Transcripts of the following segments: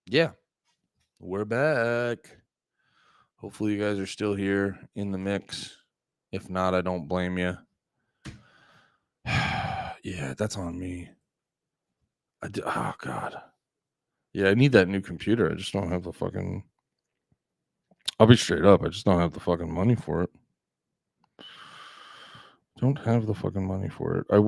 Yeah, we're back. Hopefully, you guys are still here in the mix. If not, I don't blame you. Yeah, that's on me. Oh, God. Yeah, I need that new computer. I just don't have the fucking. I'll be straight up. I just don't have the fucking money for it. Don't have the fucking money for it. I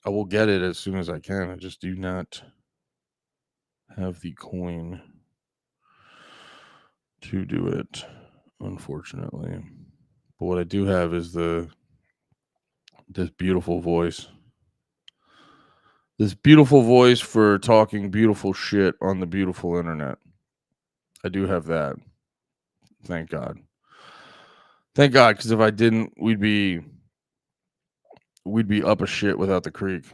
will get it as soon as I can. I just do not have the coin to do it, unfortunately. But what I do have is this beautiful voice. This beautiful voice for talking beautiful shit on the beautiful internet. I do have that. Thank God. Thank God, because if I didn't, we'd be up a shit without the creek.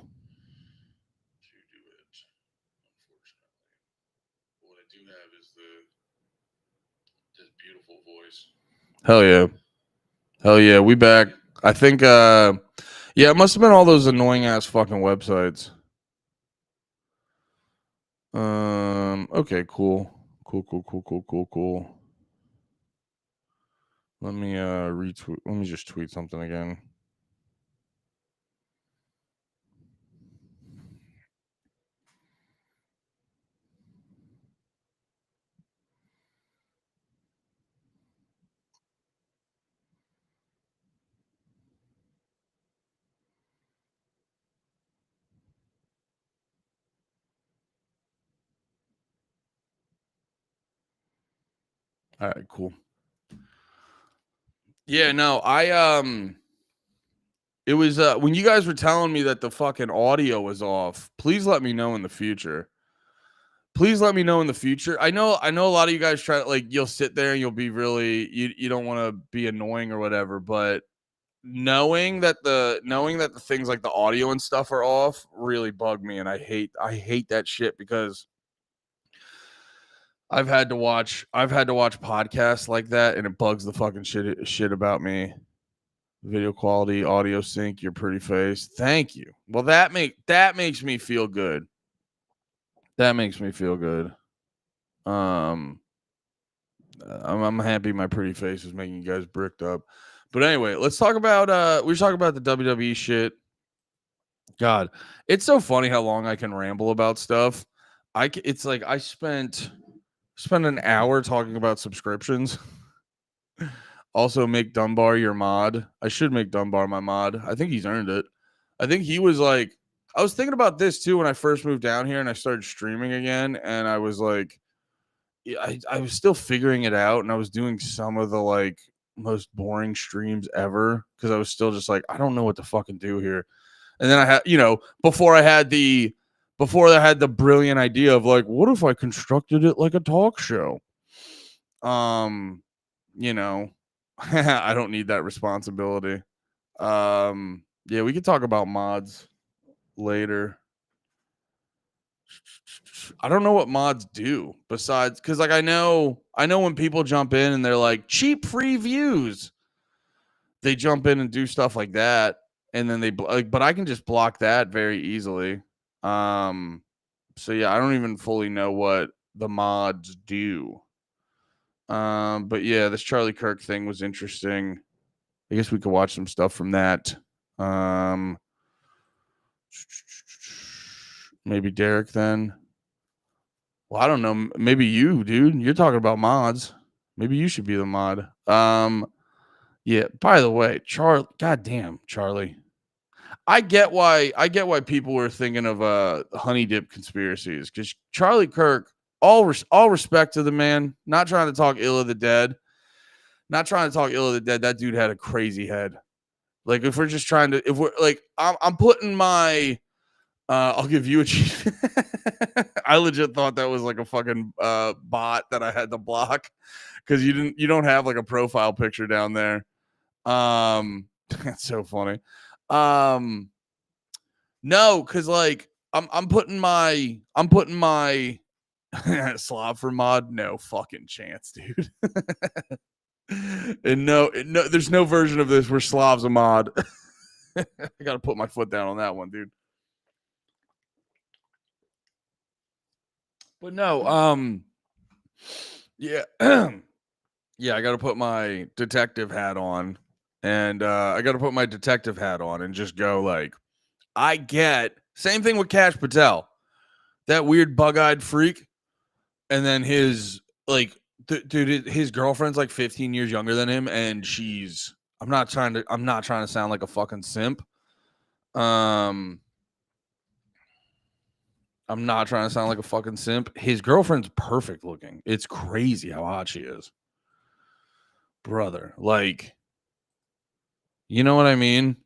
What I do have is this beautiful voice. Hell yeah. Hell yeah. We back. I think yeah, it must have been all those annoying ass fucking websites. Okay, cool. Cool. Let me retweet. Let me just tweet something again. All right, cool. Yeah, no, it was when you guys were telling me that the fucking audio was off. Please let me know in the future. Please let me know in the future. I know a lot of you guys try, like, you'll sit there and you'll be really, you don't want to be annoying or whatever, but knowing that the things like the audio and stuff are off really bug me, and I hate that shit because I've had to watch podcasts like that, and it bugs the fucking shit about me. Video quality, audio sync, your pretty face. Thank you. Well, that makes me feel good. That makes me feel good. Um, I'm happy my pretty face is making you guys bricked up. But anyway, let's talk about we were talking about the WWE shit. God, it's so funny how long I can ramble about stuff. It's like I spent an hour talking about subscriptions. Also, make Dunbar your mod. I should make Dunbar my mod. I think he's earned it. I think he was like, I was thinking about this too when I first moved down here and I started streaming again. And I was like, yeah, I was still figuring it out. And I was doing some of the like most boring streams ever because I was still just like, I don't know what to fucking do here. And then I had, before I had the brilliant idea of like, what if I constructed it like a talk show? Um, you know, I don't need that responsibility. Yeah, we could talk about mods later. I don't know what mods do besides because like I know when people jump in and they're like cheap free views, they jump in and do stuff like that, and then but I can just block that very easily. Um, so yeah, I don't even fully know what the mods do. But yeah, this Charlie Kirk thing was interesting. I guess we could watch some stuff from that. Um, maybe Derek then. Well, I don't know. Maybe you, dude. You're talking about mods. Maybe you should be the mod. Yeah. By the way, goddamn, Charlie. I get why people were thinking of honey dip conspiracies because Charlie Kirk. All respect to the man. Not trying to talk ill of the dead. Not trying to talk ill of the dead. That dude had a crazy head. Like if we're just trying to, if we're like, I'm putting my. I'll give you a cheat. I legit thought that was like a fucking bot that I had to block because you don't have like a profile picture down there. That's so funny. Um, no, because like I'm putting my Slav for mod. No fucking chance, dude. And no, there's no version of this where Slav's a mod. I gotta put my foot down on that one, dude. But no, yeah, yeah, I got to put my detective hat on, and I got to put my detective hat on and just go like, I get. Same thing with Cash Patel, that weird bug-eyed freak, and then his like, dude, his girlfriend's like 15 years younger than him, and she's. I'm not trying to sound like a fucking simp. Um, I'm not trying to sound like a fucking simp. His girlfriend's perfect looking. It's crazy how hot she is. Brother, like, you know what I mean?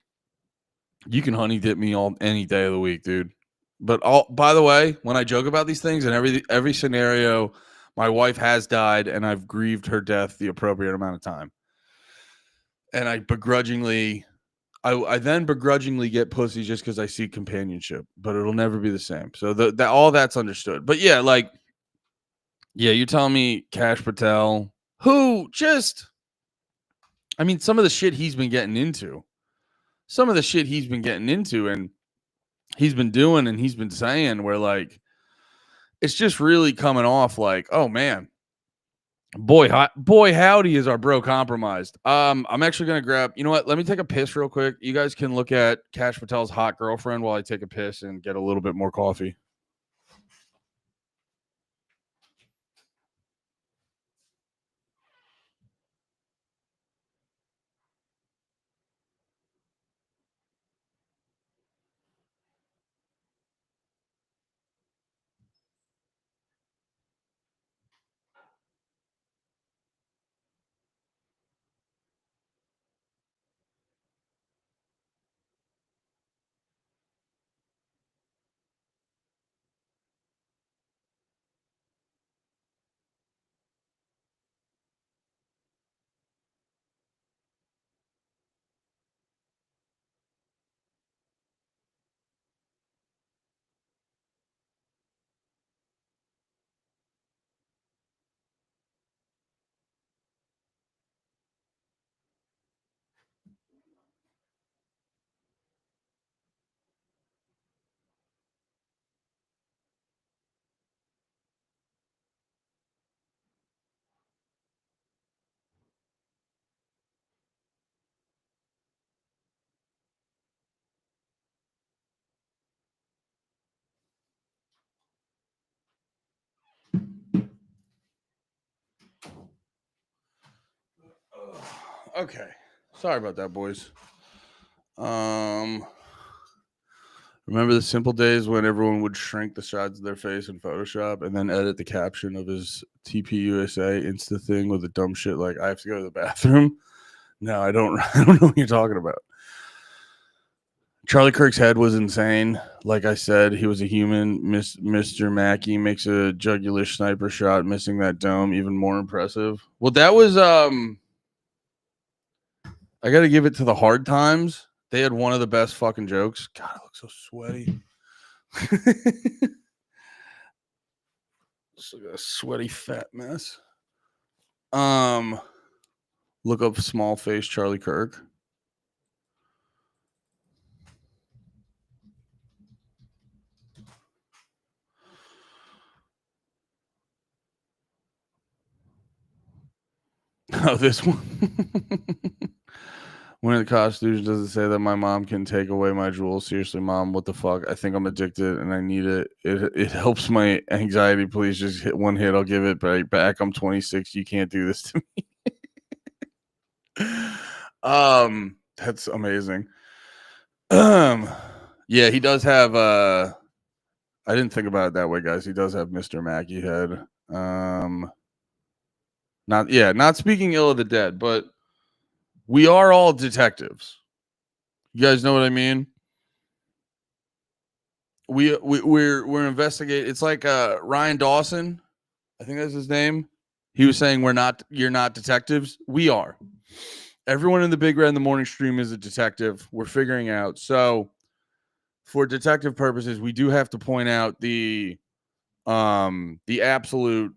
You can honey dip me all any day of the week, dude. But all by the way, when I joke about these things and every scenario, my wife has died and I've grieved her death the appropriate amount of time. And I then begrudgingly get pussy just because I see companionship, but it'll never be the same. So that all that's understood. But yeah, like, yeah, you're telling me Cash Patel, who just, I mean, some of the shit he's been getting into, and he's been doing and he's been saying, where like, it's just really coming off like, oh man, boy, howdy is our bro compromised. I'm actually gonna grab. You know what? Let me take a piss real quick. You guys can look at Cash Patel's hot girlfriend while I take a piss and get a little bit more coffee. Okay, sorry about that, boys. Um, Remember the simple days when everyone would shrink the sides of their face in Photoshop and then edit the caption of his TPUSA Insta thing with the dumb shit like, I have to go to the bathroom? No, I don't. I don't know what you're talking about. Charlie Kirk's head was insane. Like I said, he was a human. Mr. Mackey makes a jugular sniper shot, missing that dome. Even more impressive. Well, that was I got to give it to the Hard Times. They had one of the best fucking jokes. God, I look so sweaty. Just like a sweaty fat mess. Look up small face Charlie Kirk. Oh, this one. One of the costumes doesn't say that my mom can take away my jewels. Seriously, mom, what the fuck? I think I'm addicted and I need it. It helps my anxiety. Please just hit one hit. I'll give it back. I'm 26. You can't do this to me. That's amazing. Yeah, he does have I didn't think about it that way, guys. He does have Mr. Mackey head. Not speaking ill of the dead, but we are all detectives. You guys know what I mean? We're investigating. It's like Ryan Dawson, I think that's his name. He was saying you're not detectives. We are. Everyone in the Big Red in the Morning Stream is a detective. We're figuring out. So for detective purposes, we do have to point out the absolute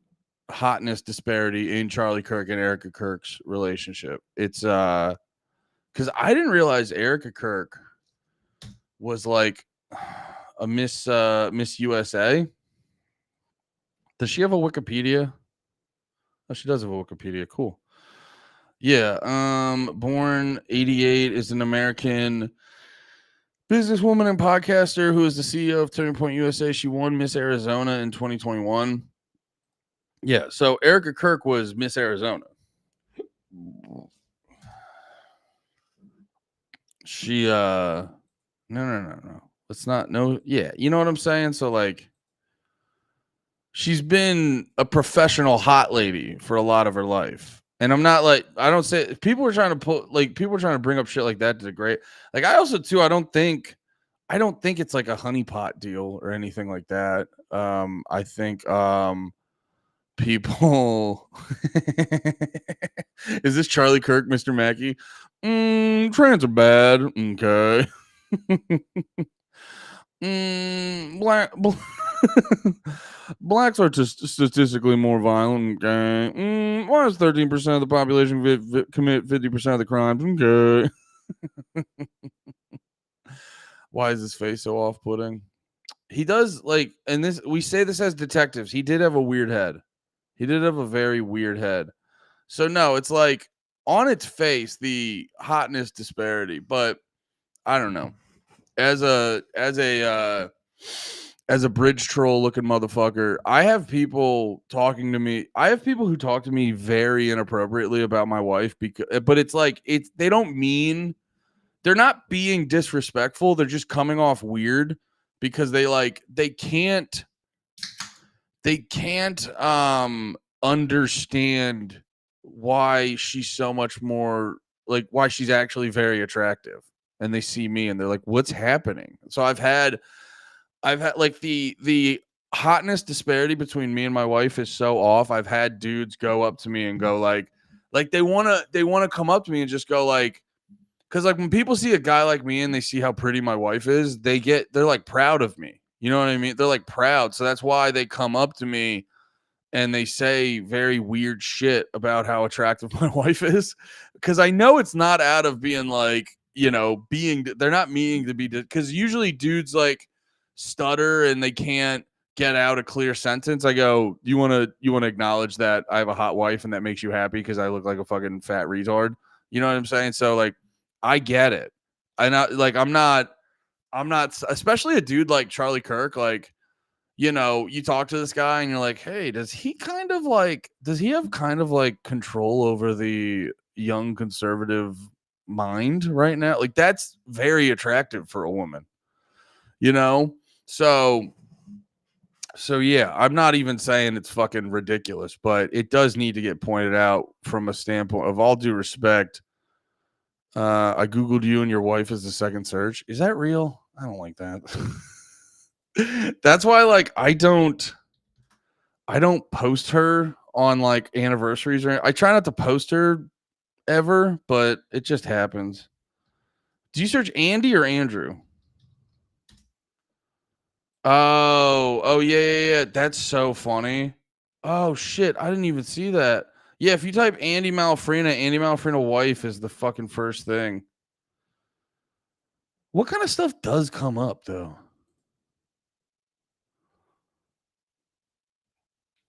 hotness disparity in Charlie Kirk and Erica Kirk's relationship. It's because I didn't realize Erica Kirk was like a Miss USA. Does she have a Wikipedia? Oh, she does have a Wikipedia. Cool. Yeah. Born 88, is an American businesswoman and podcaster who is the CEO of Turning Point USA. She won Miss Arizona in 2021. Yeah. So Erica Kirk was Miss Arizona. She no. It's not no. Yeah. You know what I'm saying? So like, she's been a professional hot lady for a lot of her life. And I'm not like, I don't say people are trying to put like people are trying to bring up shit like that to degrade. Like I also too, I don't think it's like a honeypot deal or anything like that. I think people is this Charlie Kirk, Mr. Mackey? Trans are bad. Okay. Blacks are statistically more violent. Okay. Why does 13% of the population commit 50% of the crimes? Okay. Why is his face so off-putting? He does like, and this we say this as detectives. He did have a weird head. He did have a very weird head. So no, it's like on its face the hotness disparity, but I don't know. As a bridge troll looking motherfucker, I have people talking to me. I have people who talk to me very inappropriately about my wife but it's like they don't mean, they're not being disrespectful. They're just coming off weird because they can't understand why she's so much more, like why she's actually very attractive. And they see me and they're like, what's happening? So I've had like the hotness disparity between me and my wife is so off. I've had dudes go up to me and go like they want to come up to me and just go like, because like when people see a guy like me and they see how pretty my wife is, they're like proud of me. You know what I mean? They're like proud. So that's why they come up to me and they say very weird shit about how attractive my wife is. Because I know it's not out of being like, they're not meaning to be, because usually dudes like stutter and they can't get out a clear sentence. I go, you want to acknowledge that I have a hot wife and that makes you happy because I look like a fucking fat retard. You know what I'm saying? So like, I get it. I'm not, especially a dude like Charlie Kirk. Like, you talk to this guy and you're like, hey, does he have kind of like control over the young conservative mind right now? Like, that's very attractive for a woman, So yeah, I'm not even saying it's fucking ridiculous, but it does need to get pointed out from a standpoint of all due respect. I Googled you and your wife as the second search. Is that real? I don't like that. That's why, like, I don't post her on like anniversaries or I try not to post her ever, but it just happens. Do you search Andy or Andrew? Oh yeah. That's so funny. Oh shit, I didn't even see that. Yeah, if you type Andy Malfrina wife is the fucking first thing. What kind of stuff does come up though?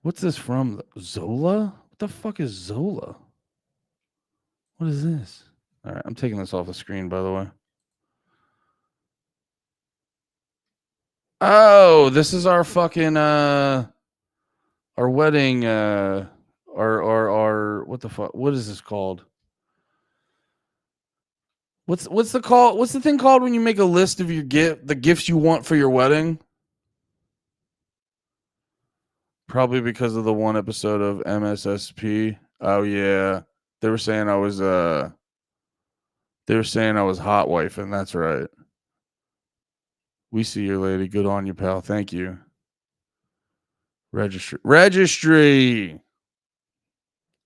What's this from? Zola? What the fuck is Zola? What is this? All right, I'm taking this off the screen, by the way. Oh, this is our fucking our wedding our what the fuck? What is this called? What's the call? What's the thing called when you make a list of the gifts you want for your wedding? Probably because of the one episode of MSSP. Oh yeah. They were saying I was hot wife, and that's right. We see you, lady. Good on you, pal. Thank you. Registry.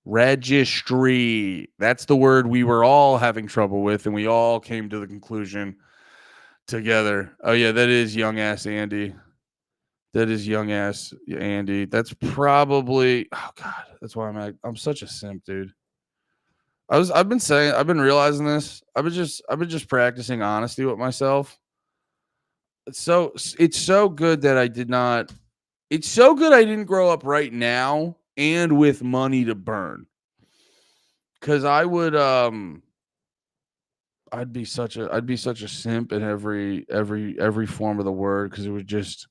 That's the word we were all having trouble with, and we all came to the conclusion together. Oh yeah, that is young ass Andy. That's probably, oh god, that's why I'm such a simp, dude. I've been realizing this. I've been just practicing honesty with myself. It's so good that I did not It's so good I didn't grow up right now and with money to burn. Cause I would I'd be such a simp in every form of the word, because it would just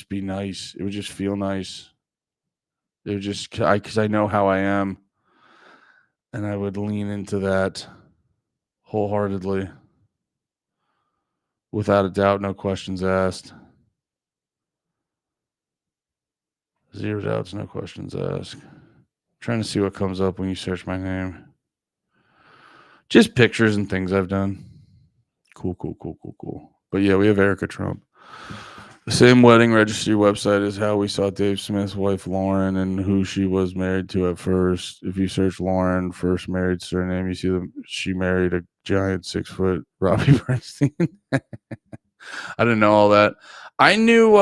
be nice. It would just feel nice. It would just because I know how I am, and I would lean into that wholeheartedly, without a doubt, no questions asked. Zero doubts, no questions asked. Trying to see what comes up when you search my name. Just pictures and things I've done. Cool. But yeah, we have Erica Trump. The same wedding registry website is how we saw Dave Smith's wife Lauren and who she was married to at first. If you search Lauren first married surname, you see she married a giant 6-foot Robbie Bernstein. I didn't know all that. I knew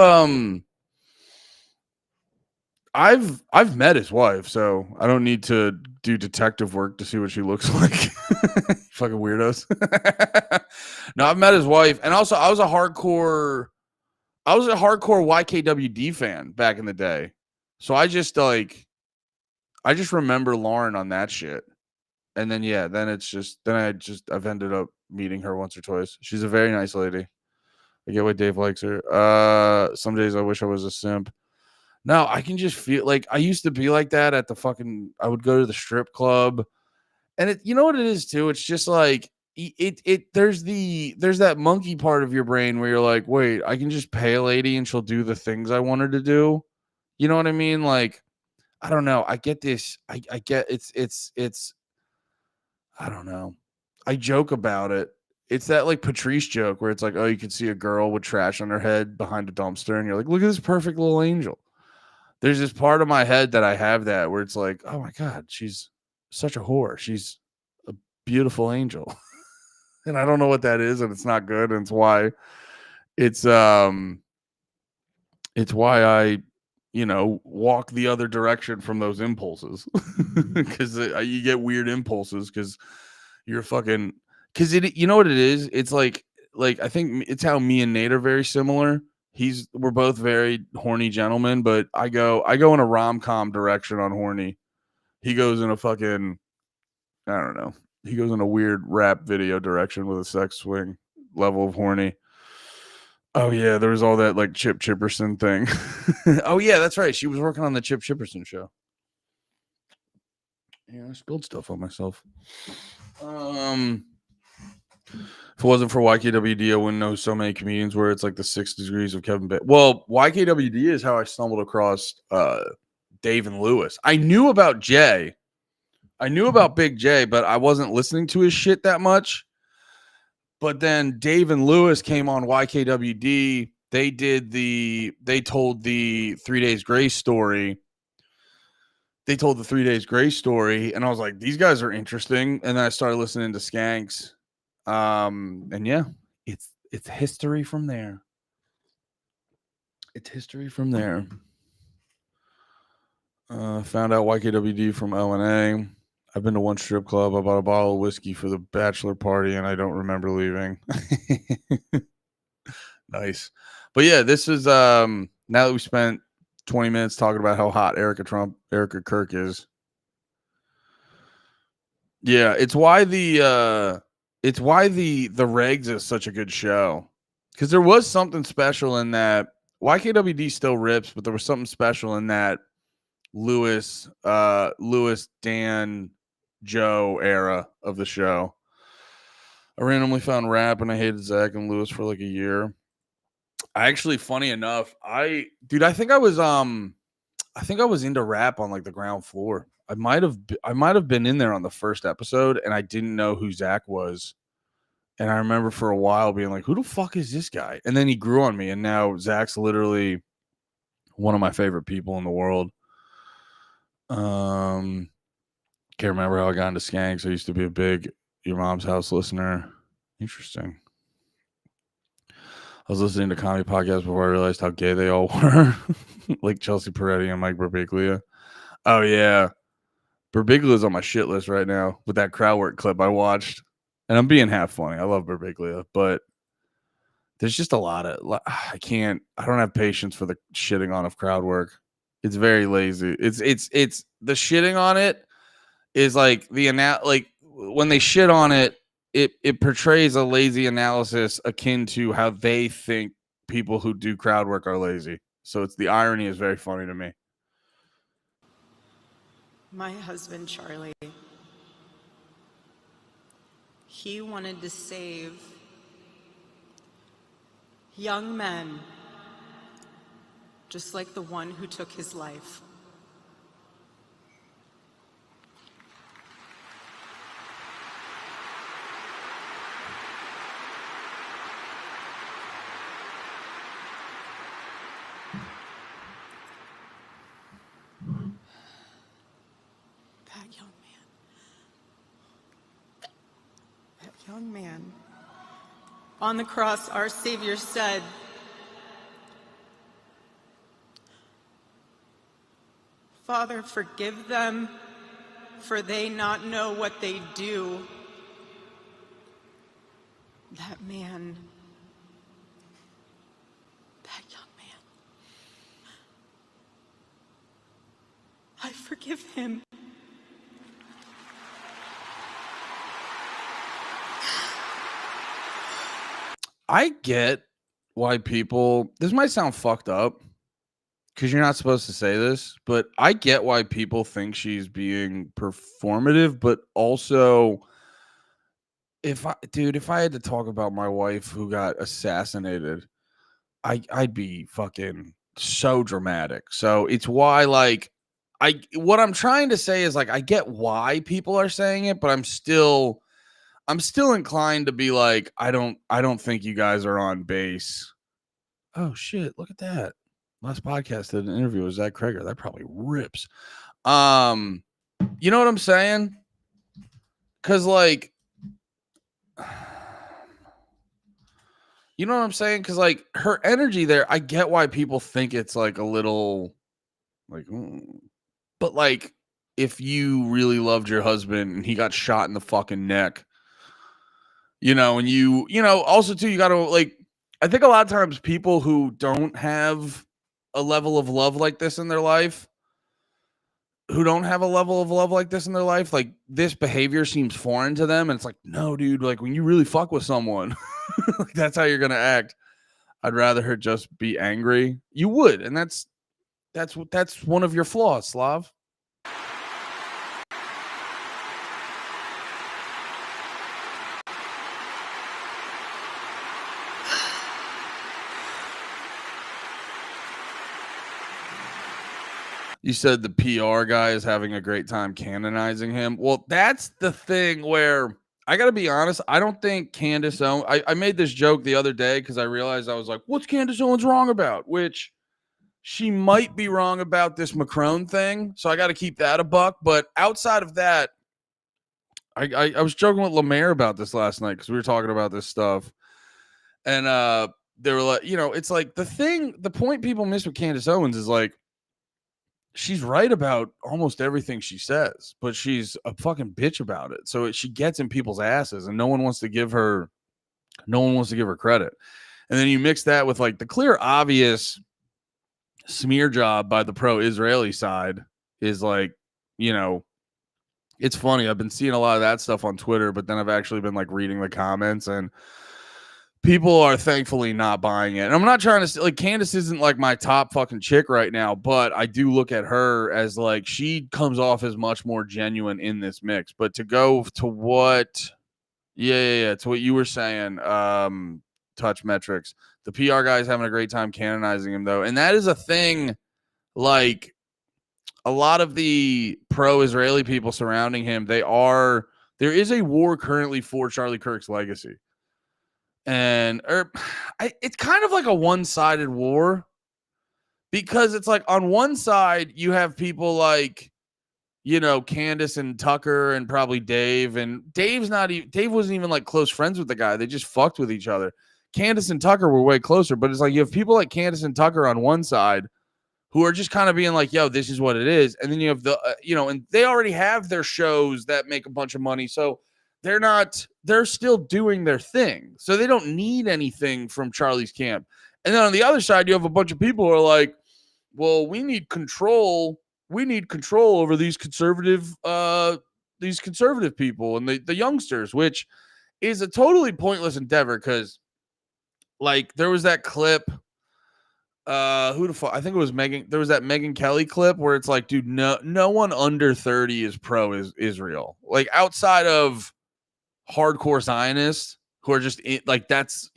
I've met his wife, so I don't need to do detective work to see what she looks like. Fucking weirdos. No, I've met his wife, and also I was a hardcore YKWd fan back in the day. So I just remember Lauren on that shit. And then I've ended up meeting her once or twice. She's a very nice lady. I get why Dave likes her. Some days I wish I was a simp. No, I can just feel like I used to be like that at I would go to the strip club, and you know what it is too? It's just like there's that monkey part of your brain where you're like, wait, I can just pay a lady and she'll do the things I want her to do. You know what I mean? Like, I don't know. I get this. I get it's I don't know. I joke about it. It's that like Patrice joke where it's like, oh, you can see a girl with trash on her head behind a dumpster, and you're like, look at this perfect little angel. There's this part of my head that I have that where it's like, oh my God, she's such a whore. She's a beautiful angel. And I don't know what that is, and it's not good. And it's why I, walk the other direction from those impulses. Because you get weird impulses because you're fucking, because you know what it is? It's like I think it's how me and Nate are very similar. We're both very horny gentlemen, but I go in a rom-com direction on horny. He goes in a fucking, I don't know. He goes in a weird rap video direction with a sex swing level of horny. Oh yeah, there was all that like Chip Chipperson thing. Oh yeah, that's right. She was working on the Chip Chipperson show. Yeah, I spilled stuff on myself. If it wasn't for YKWd, I wouldn't know so many comedians where it's like the 6 degrees of Kevin Bacon. Well, YKWd is how I stumbled across Dave and Lewis. I knew about Jay. I knew about Big J, but I wasn't listening to his shit that much. But then Dave and Lewis came on YKWd. They told the 3 Days Grace story. They told the 3 Days Grace story, and I was like, these guys are interesting. And then I started listening to Skanks. And yeah, it's history from there. It's history from there. Found out YKWd from LNA. I've been to one strip club. I bought a bottle of whiskey for the bachelor party, and I don't remember leaving. Nice. But yeah, this is now that we spent 20 minutes talking about how hot Erica Kirk is. Yeah, it's why the Regs is such a good show. Because there was something special in that. YKWd still rips, but there was something special in that Lewis, Dan, Joe era of the show. I randomly found rap and I hated Zach and Lewis for like a year. I actually, funny enough, I think I was into rap on like the ground floor. I might have been in there on the first episode, and I didn't know who Zach was. And I remember for a while being like, who the fuck is this guy? And then he grew on me, and now Zach's literally one of my favorite people in the world. Can't remember how I got into Skanks. I used to be a big Your Mom's House listener. Interesting. I was listening to comedy podcasts before I realized how gay they all were. Like Chelsea Peretti and Mike Birbiglia. Oh, yeah. Birbiglia's on my shit list right now with that crowd work clip I watched. And I'm being half funny. I love Birbiglia, but there's just a lot of I don't have patience for the shitting on of crowd work. It's very lazy. It's the shitting on it is like like when they shit on it, it portrays a lazy analysis akin to how they think people who do crowd work are lazy. So the irony is very funny to me. My husband, Charlie, he wanted to save young men just like the one who took his life. That young man. On the cross, our Savior said, "Father, forgive them, for they not know what they do." That man, that young man, I forgive him. I get why this might sound fucked up because you're not supposed to say this, but I get why people think she's being performative, but also if I had to talk about my wife who got assassinated, I'd be fucking so dramatic. So it's why what I'm trying to say is like I get why people are saying it, but I'm still inclined to be like, I don't think you guys are on base. Oh shit, look at that. Last podcast did an interview with Zach Kreger. That probably rips. You know what I'm saying? Cause like you know what I'm saying? Cause like her energy there, I get why people think it's like a little like but like if you really loved your husband and he got shot in the fucking neck, and also too, you gotta like, I think a lot of times people who don't have a level of love like this in their life, like this behavior seems foreign to them. And it's like, no, dude, like when you really fuck with someone, like, that's how you're going to act. I'd rather her just be angry. You would. And that's one of your flaws, Slav. You said the PR guy is having a great time canonizing him. Well, that's the thing where I got to be honest. I don't think Candace Owens, I made this joke the other day because I realized I was like, what's Candace Owens wrong about? Which she might be wrong about this Macron thing. So I got to keep that a buck. But outside of that, I was joking with Lemaire about this last night because we were talking about this stuff. And they were like, it's like the point people miss with Candace Owens is like, she's right about almost everything she says, but she's a fucking bitch about it. So she gets in people's asses and no one wants to give her credit. And then you mix that with like the clear, obvious smear job by the pro-Israeli side is like, it's funny. I've been seeing a lot of that stuff on Twitter, but then I've actually been like reading the comments and people are thankfully not buying it. And I'm not trying to say like Candace isn't like my top fucking chick right now, but I do look at her as like she comes off as much more genuine in this mix. But to go to what, to what you were saying, touch metrics, the PR guy's having a great time canonizing him though, and that is a thing. Like a lot of the pro-Israeli people surrounding him, there is a war currently for Charlie Kirk's legacy. And it's kind of like a one-sided war because it's like on one side you have people like Candace and Tucker and probably Dave, and Dave wasn't even like close friends with the guy. They just fucked with each other. Candace and Tucker were way closer, but it's like you have people like Candace and Tucker on one side who are just kind of being like, yo, this is what it is. And then you have and they already have their shows that make a bunch of money. So they're not they're still doing their thing. So they don't need anything from Charlie's camp. And then on the other side, you have a bunch of people who are like, well, we need control. We need control over these conservative people and the youngsters, which is a totally pointless endeavor because like there was that clip. Who the fuck? I think it was Megan. There was that Megan Kelly clip where it's like, dude, no one under 30 is pro Israel. Like outside of hardcore Zionists who are just like that's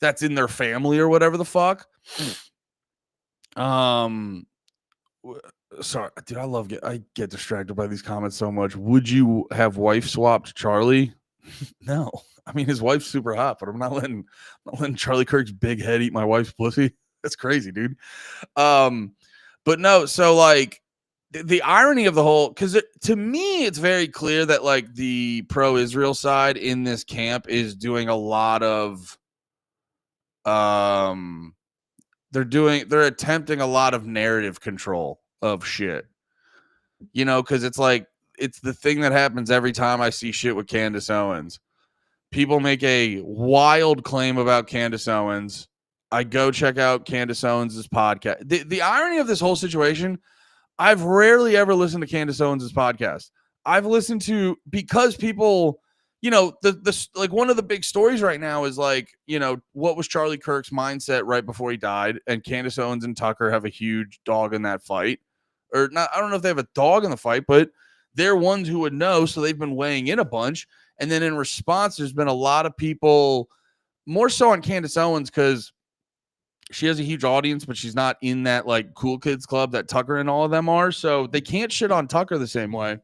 that's in their family or whatever the fuck. Sorry, dude, I get distracted by these comments so much. Would you have wife swapped Charlie? No. I mean, his wife's super hot, but I'm not letting Charlie Kirk's big head eat my wife's pussy. That's crazy, dude. But no, so like the irony of the whole, because to me, it's very clear that like the pro-Israel side in this camp is doing a lot of, they're attempting a lot of narrative control of shit, because it's like, it's the thing that happens every time I see shit with Candace Owens. People make a wild claim about Candace Owens. I go check out Candace Owens' podcast. The irony of this whole situation, I've rarely ever listened to Candace Owens' podcast. I've listened to, because people, the like one of the big stories right now is like, what was Charlie Kirk's mindset right before he died? And Candace Owens and Tucker have a huge dog in that fight. Or not, I don't know if they have a dog in the fight, but they're ones who would know, so they've been weighing in a bunch. And then in response, there's been a lot of people, more so on Candace Owens, because she has a huge audience, but she's not in that like cool kids club that Tucker and all of them are. So they can't shit on Tucker the same way.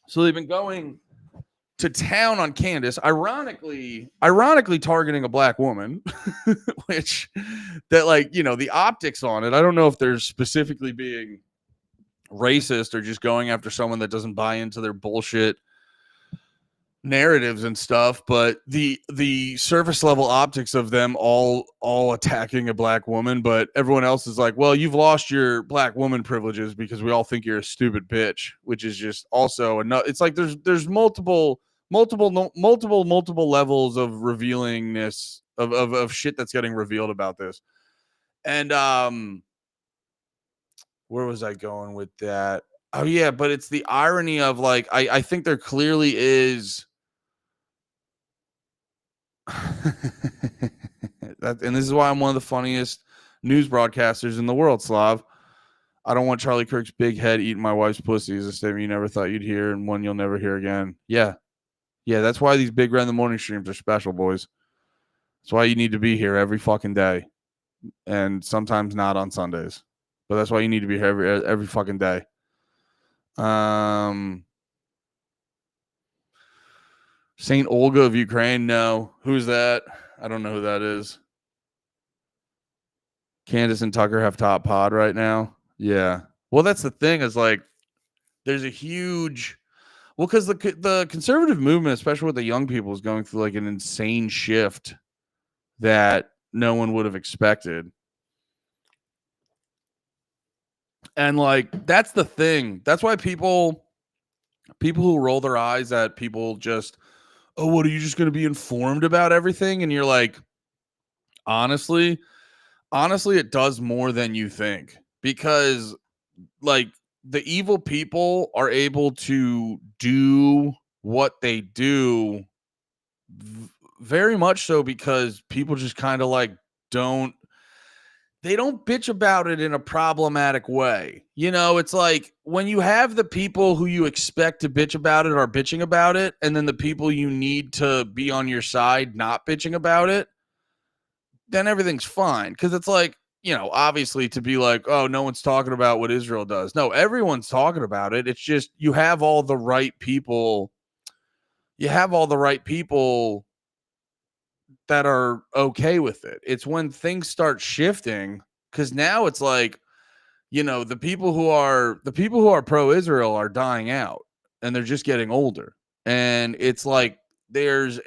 So they've been going to town on Candace, ironically targeting a black woman, which that like, the optics on it. I don't know if they're specifically being racist or just going after someone that doesn't buy into their bullshit narratives and stuff, but the surface level optics of them all attacking a black woman, but everyone else is like, well, you've lost your black woman privileges because we all think you're a stupid bitch, which is just also enough. It's like there's multiple levels of revealingness of shit that's getting revealed about this. And where was I going with that? Oh yeah, but it's the irony of like I think there clearly is and this is why I'm one of the funniest news broadcasters in the world, Slav. I don't want Charlie Kirk's big head eating my wife's pussy is a statement you never thought you'd hear and one you'll never hear again. Yeah, that's why these Big Red in the Morning streams are special, boys. That's why you need to be here every fucking day, and sometimes not on Sundays, but that's why you need to be here every fucking day. Saint Olga of Ukraine? No. Who's that? I don't know who that is. Candace and Tucker have top pod right now. Yeah. Well, that's the thing is like, there's a huge, because the conservative movement, especially with the young people, is going through like an insane shift that no one would have expected. And like, that's the thing. That's why people who roll their eyes at people just, oh, what are you just going to be informed about everything? And you're like, honestly, it does more than you think, because like the evil people are able to do what they do very much so because people just kind of like don't bitch about it in a problematic way. It's like when you have the people who you expect to bitch about it are bitching about it, and then the people you need to be on your side not bitching about it, then everything's fine. Because it's like, obviously to be like, oh, no one's talking about what Israel does. No, everyone's talking about it. It's just you have all the right people. You have all the right people that are okay with it. It's when things start shifting, because now it's like, the people who are pro-Israel are dying out and they're just getting older. And it's like there's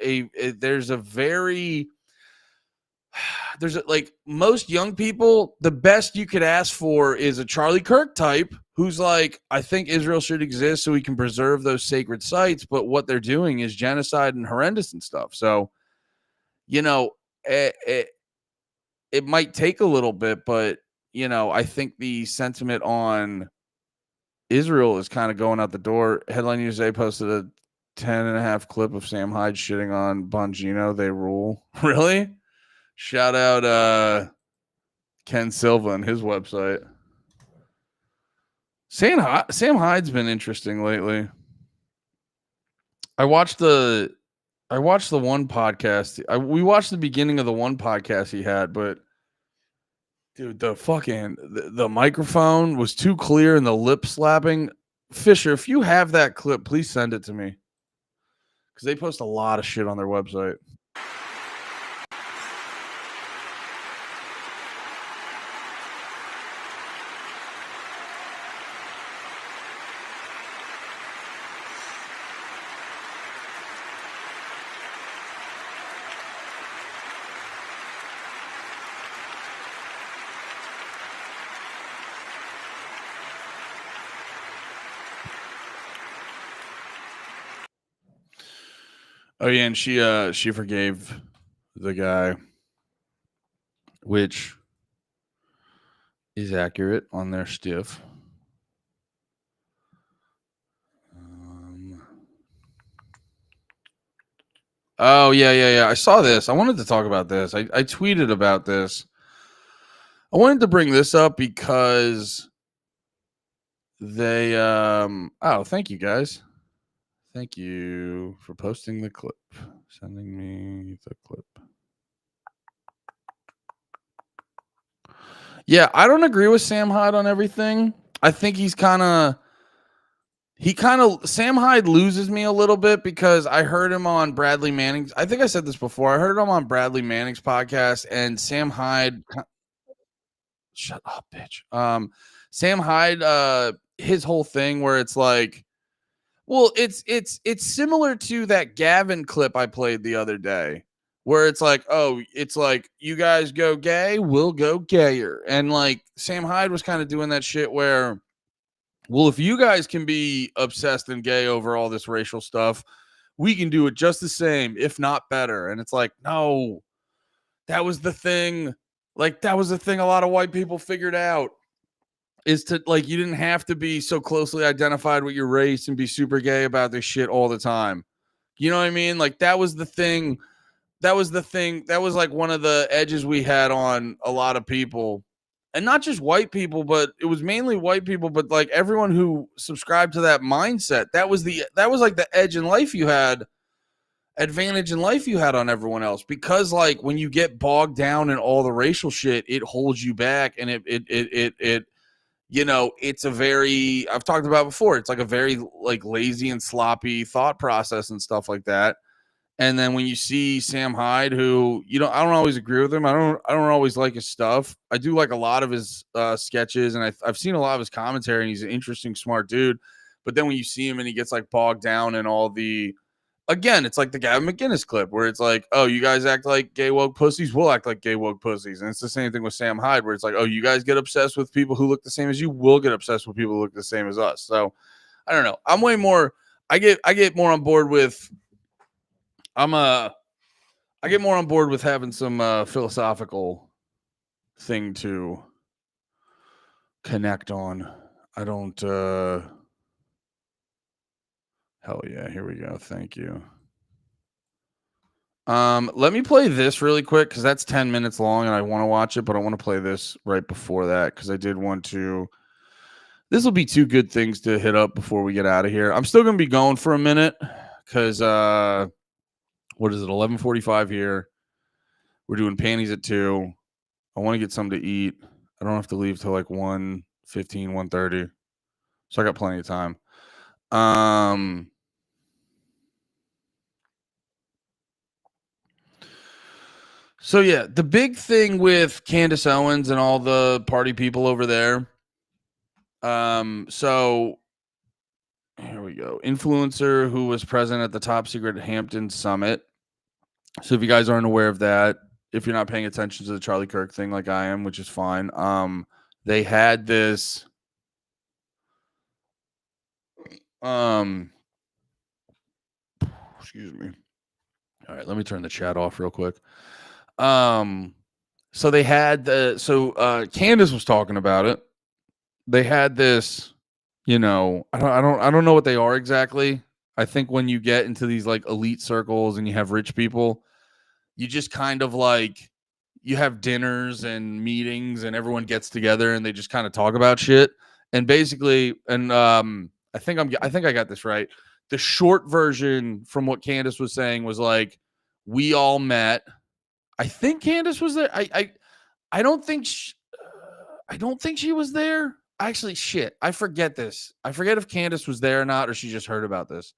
like most young people, the best you could ask for is a Charlie Kirk type who's like, I think Israel should exist so we can preserve those sacred sites, but what they're doing is genocide and horrendous and stuff. So, you know, it might take a little bit, but, you know, I think the sentiment on Israel is kind of going out the door. Headline USA posted a 10.5 clip of Sam Hyde shitting on Bongino. They rule. Really? Shout out Ken Silva and his website. Sam Hyde's been interesting lately. I watched the one podcast. We watched the beginning of the one podcast he had, but dude, the microphone was too clear and the lip slapping. Fisher, if you have that clip, please send it to me, because they post a lot of shit on their website. Oh yeah, and she forgave the guy, which is accurate on their stiff. Oh yeah. I saw this. I wanted to talk about this. I tweeted about this. I wanted to bring this up because they oh, thank you guys. Thank you for posting the clip. Sending me the clip. Yeah, I don't agree with Sam Hyde on everything. I think Sam Hyde loses me a little bit because I heard him on Bradley Manning's. I think I said this before. I heard him on Bradley Manning's podcast, and Sam Hyde. Shut up, bitch. Sam Hyde, his whole thing where it's like, well, it's similar to that Gavin clip I played the other day, where it's like, oh, it's like, you guys go gay, we'll go gayer. And like Sam Hyde was kind of doing that shit where, well, if you guys can be obsessed and gay over all this racial stuff, we can do it just the same, if not better. And it's like, no, that was the thing. Like, that was the thing a lot of white people figured out, is to, like, you didn't have to be so closely identified with your race and be super gay about this shit all the time. You know what I mean? Like, that was the thing. That was the thing. That was like one of the edges we had on a lot of people. And not just white people, but it was mainly white people, but like everyone who subscribed to that mindset. That was like the edge in life you had, advantage in life you had on everyone else, because like when you get bogged down in all the racial shit, it holds you back, and it you know, it's a very, I've talked about before, it's like a very like lazy and sloppy thought process and stuff like that. And then when you see Sam Hyde, who, you know, I don't always agree with him. I don't always like his stuff. I do like a lot of his sketches, and I've seen a lot of his commentary, and he's an interesting, smart dude. But then when you see him and he gets like bogged down in all the, again, it's like the Gavin McInnes clip where it's like, oh, you guys act like gay woke pussies, we'll act like gay woke pussies. And it's the same thing with Sam Hyde, where it's like, oh, you guys get obsessed with people who look the same as you, we'll get obsessed with people who look the same as us. So I don't know. I'm way more, I get more on board with, I get more on board with having some philosophical thing to connect on. I don't hell yeah, here we go. Thank you. Let me play this really quick because that's 10 minutes long and I want to watch it, but I want to play this right before that because I did want to. This will be two good things to hit up before we get out of here. I'm still gonna be going for a minute because what is it, 11:45 here? We're doing panties at 2. I want to get something to eat. I don't have to leave till like 1:15, 1:30. So I got plenty of time. So yeah, the big thing with Candace Owens and all the party people over there. So here we go. Influencer who was present at the Top Secret Hampton Summit. So if you guys aren't aware of that, if you're not paying attention to the Charlie Kirk thing like I am, which is fine, they had this Excuse me. All right, let me turn the chat off real quick. So they had Candace was talking about it. They had this, I don't know what they are exactly. I think when you get into these like elite circles and you have rich people, you just kind of like you have dinners and meetings and everyone gets together and they just kind of talk about shit. And basically, I think I got this right. The short version from what Candace was saying was like, we all met. I think Candace was there. I don't think I don't think she was there. Actually, shit, I forget this. I forget if Candace was there or not, or she just heard about this.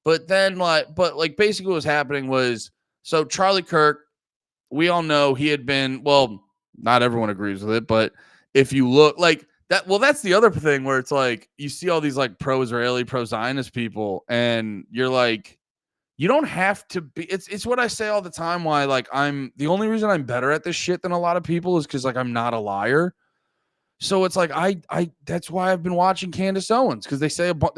But then, basically, what was happening was so Charlie Kirk. We all know he had been. Well, not everyone agrees with it, but if you look like that, well, that's the other thing where it's like you see all these like pro-Israeli, pro-Zionist people, and you're like, you don't have to be. It's what I say all the time. Why like I'm the only reason I'm better at this shit than a lot of people is because like I'm not a liar. So it's like I that's why I've been watching Candace Owens because they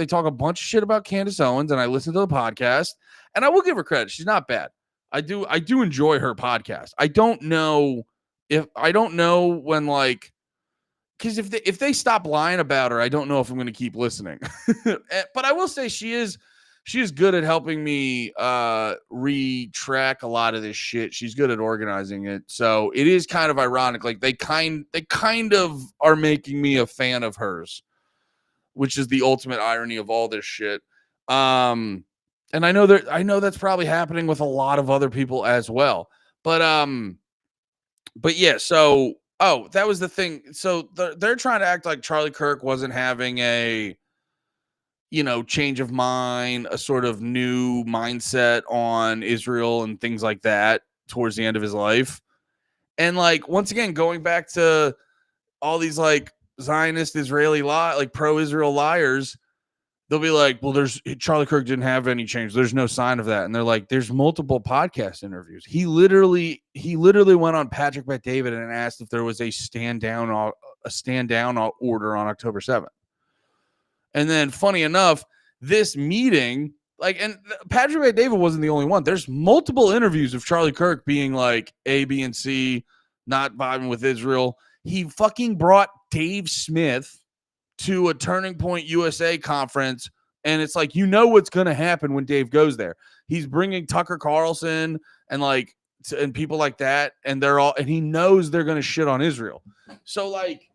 talk a bunch of shit about Candace Owens and I listen to the podcast and I will give her credit. She's not bad. I do enjoy her podcast. I don't know when like because if they stop lying about her, I don't know if I'm going to keep listening. But I will say she is good at helping me retrack a lot of this shit. She's good at organizing it. So it is kind of ironic. Like they kind of are making me a fan of hers, which is the ultimate irony of all this shit. And I know that's probably happening with a lot of other people as well. But yeah, so that was the thing. So they're trying to act like Charlie Kirk wasn't having a change of mind, a sort of new mindset on Israel and things like that towards the end of his life. And like, once again, going back to all these like Zionist Israeli like pro-Israel liars, they'll be like, well, Charlie Kirk didn't have any change. There's no sign of that. And they're like, there's multiple podcast interviews. He literally went on Patrick Bet-David and asked if there was a stand down order on October 7th. And then, funny enough, this meeting, and Patrick Bet-David wasn't the only one. There's multiple interviews of Charlie Kirk being like A, B, and C, not vibing with Israel. He fucking brought Dave Smith to a Turning Point USA conference, and it's like, what's going to happen when Dave goes there. He's bringing Tucker Carlson and and people like that, and and he knows they're going to shit on Israel. So like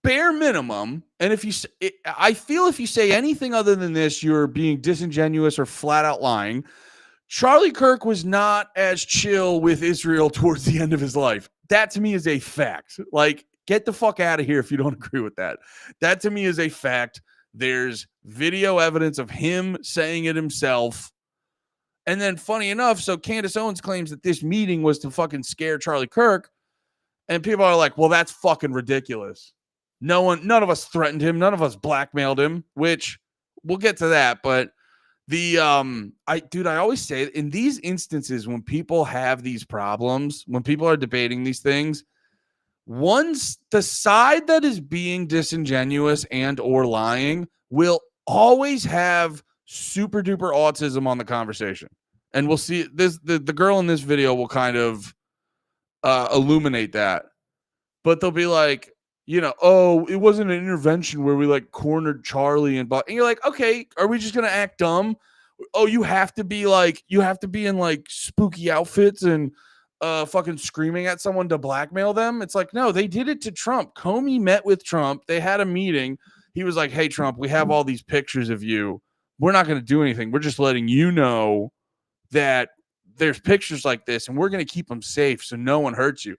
bare minimum, and I feel if you say anything other than this, you're being disingenuous or flat out lying. Charlie Kirk was not as chill with Israel towards the end of his life. That to me is a fact. Like, get the fuck out of here if you don't agree with that. That to me is a fact. There's video evidence of him saying it himself. And then funny enough, so Candace Owens claims that this meeting was to fucking scare Charlie Kirk. And people are like, well, that's fucking ridiculous. None of us threatened him. None of us blackmailed him, which we'll get to that. But I always say in these instances, when people have these problems, when people are debating these things, the side that is being disingenuous and or lying will always have super duper autism on the conversation. And we'll see the girl in this video will kind of illuminate that. But they'll be like, it wasn't an intervention where we like cornered Charlie and you're like, okay, are we just going to act dumb? Oh, you have to be in like spooky outfits and fucking screaming at someone to blackmail them. It's like, no, they did it to Trump. Comey met with Trump. They had a meeting. He was like, hey, Trump, we have all these pictures of you. We're not going to do anything. We're just letting you know that there's pictures like this and we're going to keep them safe so no one hurts you.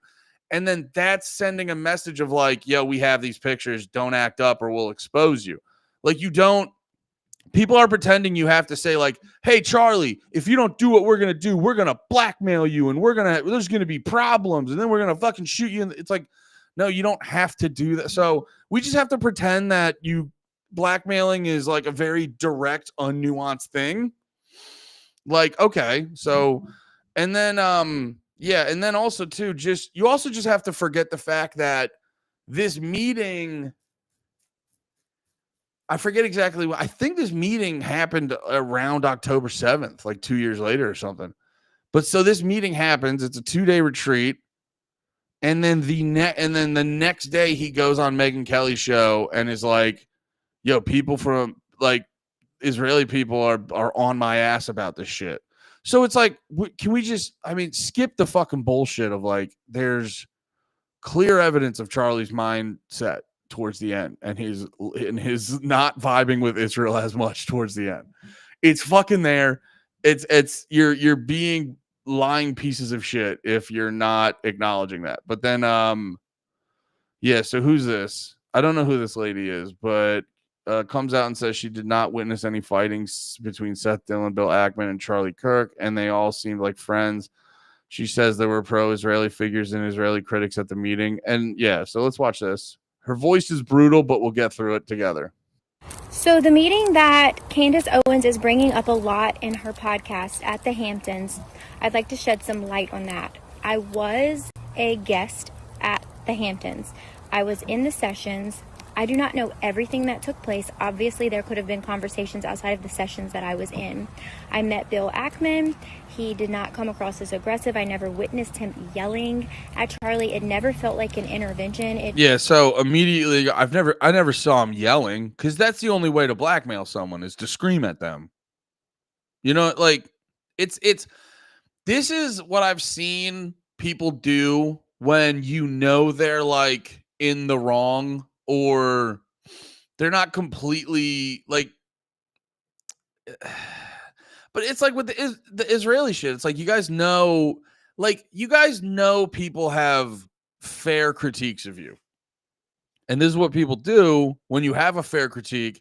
And then that's sending a message of like, yo, we have these pictures. Don't act up or we'll expose you. Like people are pretending you have to say like, hey, Charlie, if you don't do what we're going to do, we're going to blackmail you and there's going to be problems and then we're going to fucking shoot you. And it's like, no, you don't have to do that. So we just have to pretend that blackmailing is like a very direct, unnuanced thing. Like, okay. So, and then, yeah, and then also too, you also just have to forget the fact that this meeting I forget exactly what. I think this meeting happened around October 7th, like 2 years later or something. But so this meeting happens. It's a 2-day retreat. And then the next day he goes on Megyn Kelly's show and is like, yo, people from like Israeli people are on my ass about this shit. So it's like, can we just, I mean, skip the fucking bullshit of like, there's clear evidence of Charlie's mindset towards the end and his not vibing with Israel as much towards the end. It's fucking there. It's you're being lying pieces of shit if you're not acknowledging that. But then yeah, so who's this? I don't know who this lady is, but comes out and says she did not witness any fighting between Seth Dillon, Bill Ackman, and Charlie Kirk, and they all seemed like friends. She says there were pro-Israeli figures and Israeli critics at the meeting. And yeah, so let's watch this. Her voice is brutal, but we'll get through it together. So the meeting that Candace Owens is bringing up a lot in her podcast at the Hamptons, I'd like to shed some light on that. I was a guest at the Hamptons. I was in the sessions. I do not know everything that took place. Obviously, there could have been conversations outside of the sessions that I was in. I met Bill Ackman. He did not come across as aggressive. I never witnessed him yelling at Charlie. It never felt like an intervention. Yeah, so immediately I never saw him yelling, because that's the only way to blackmail someone is to scream at them. You know, like it's this is what I've seen people do when you know they're like in the wrong or they're not completely like but it's like with the Israeli shit. It's like you guys know people have fair critiques of you. And this is what people do when you have a fair critique,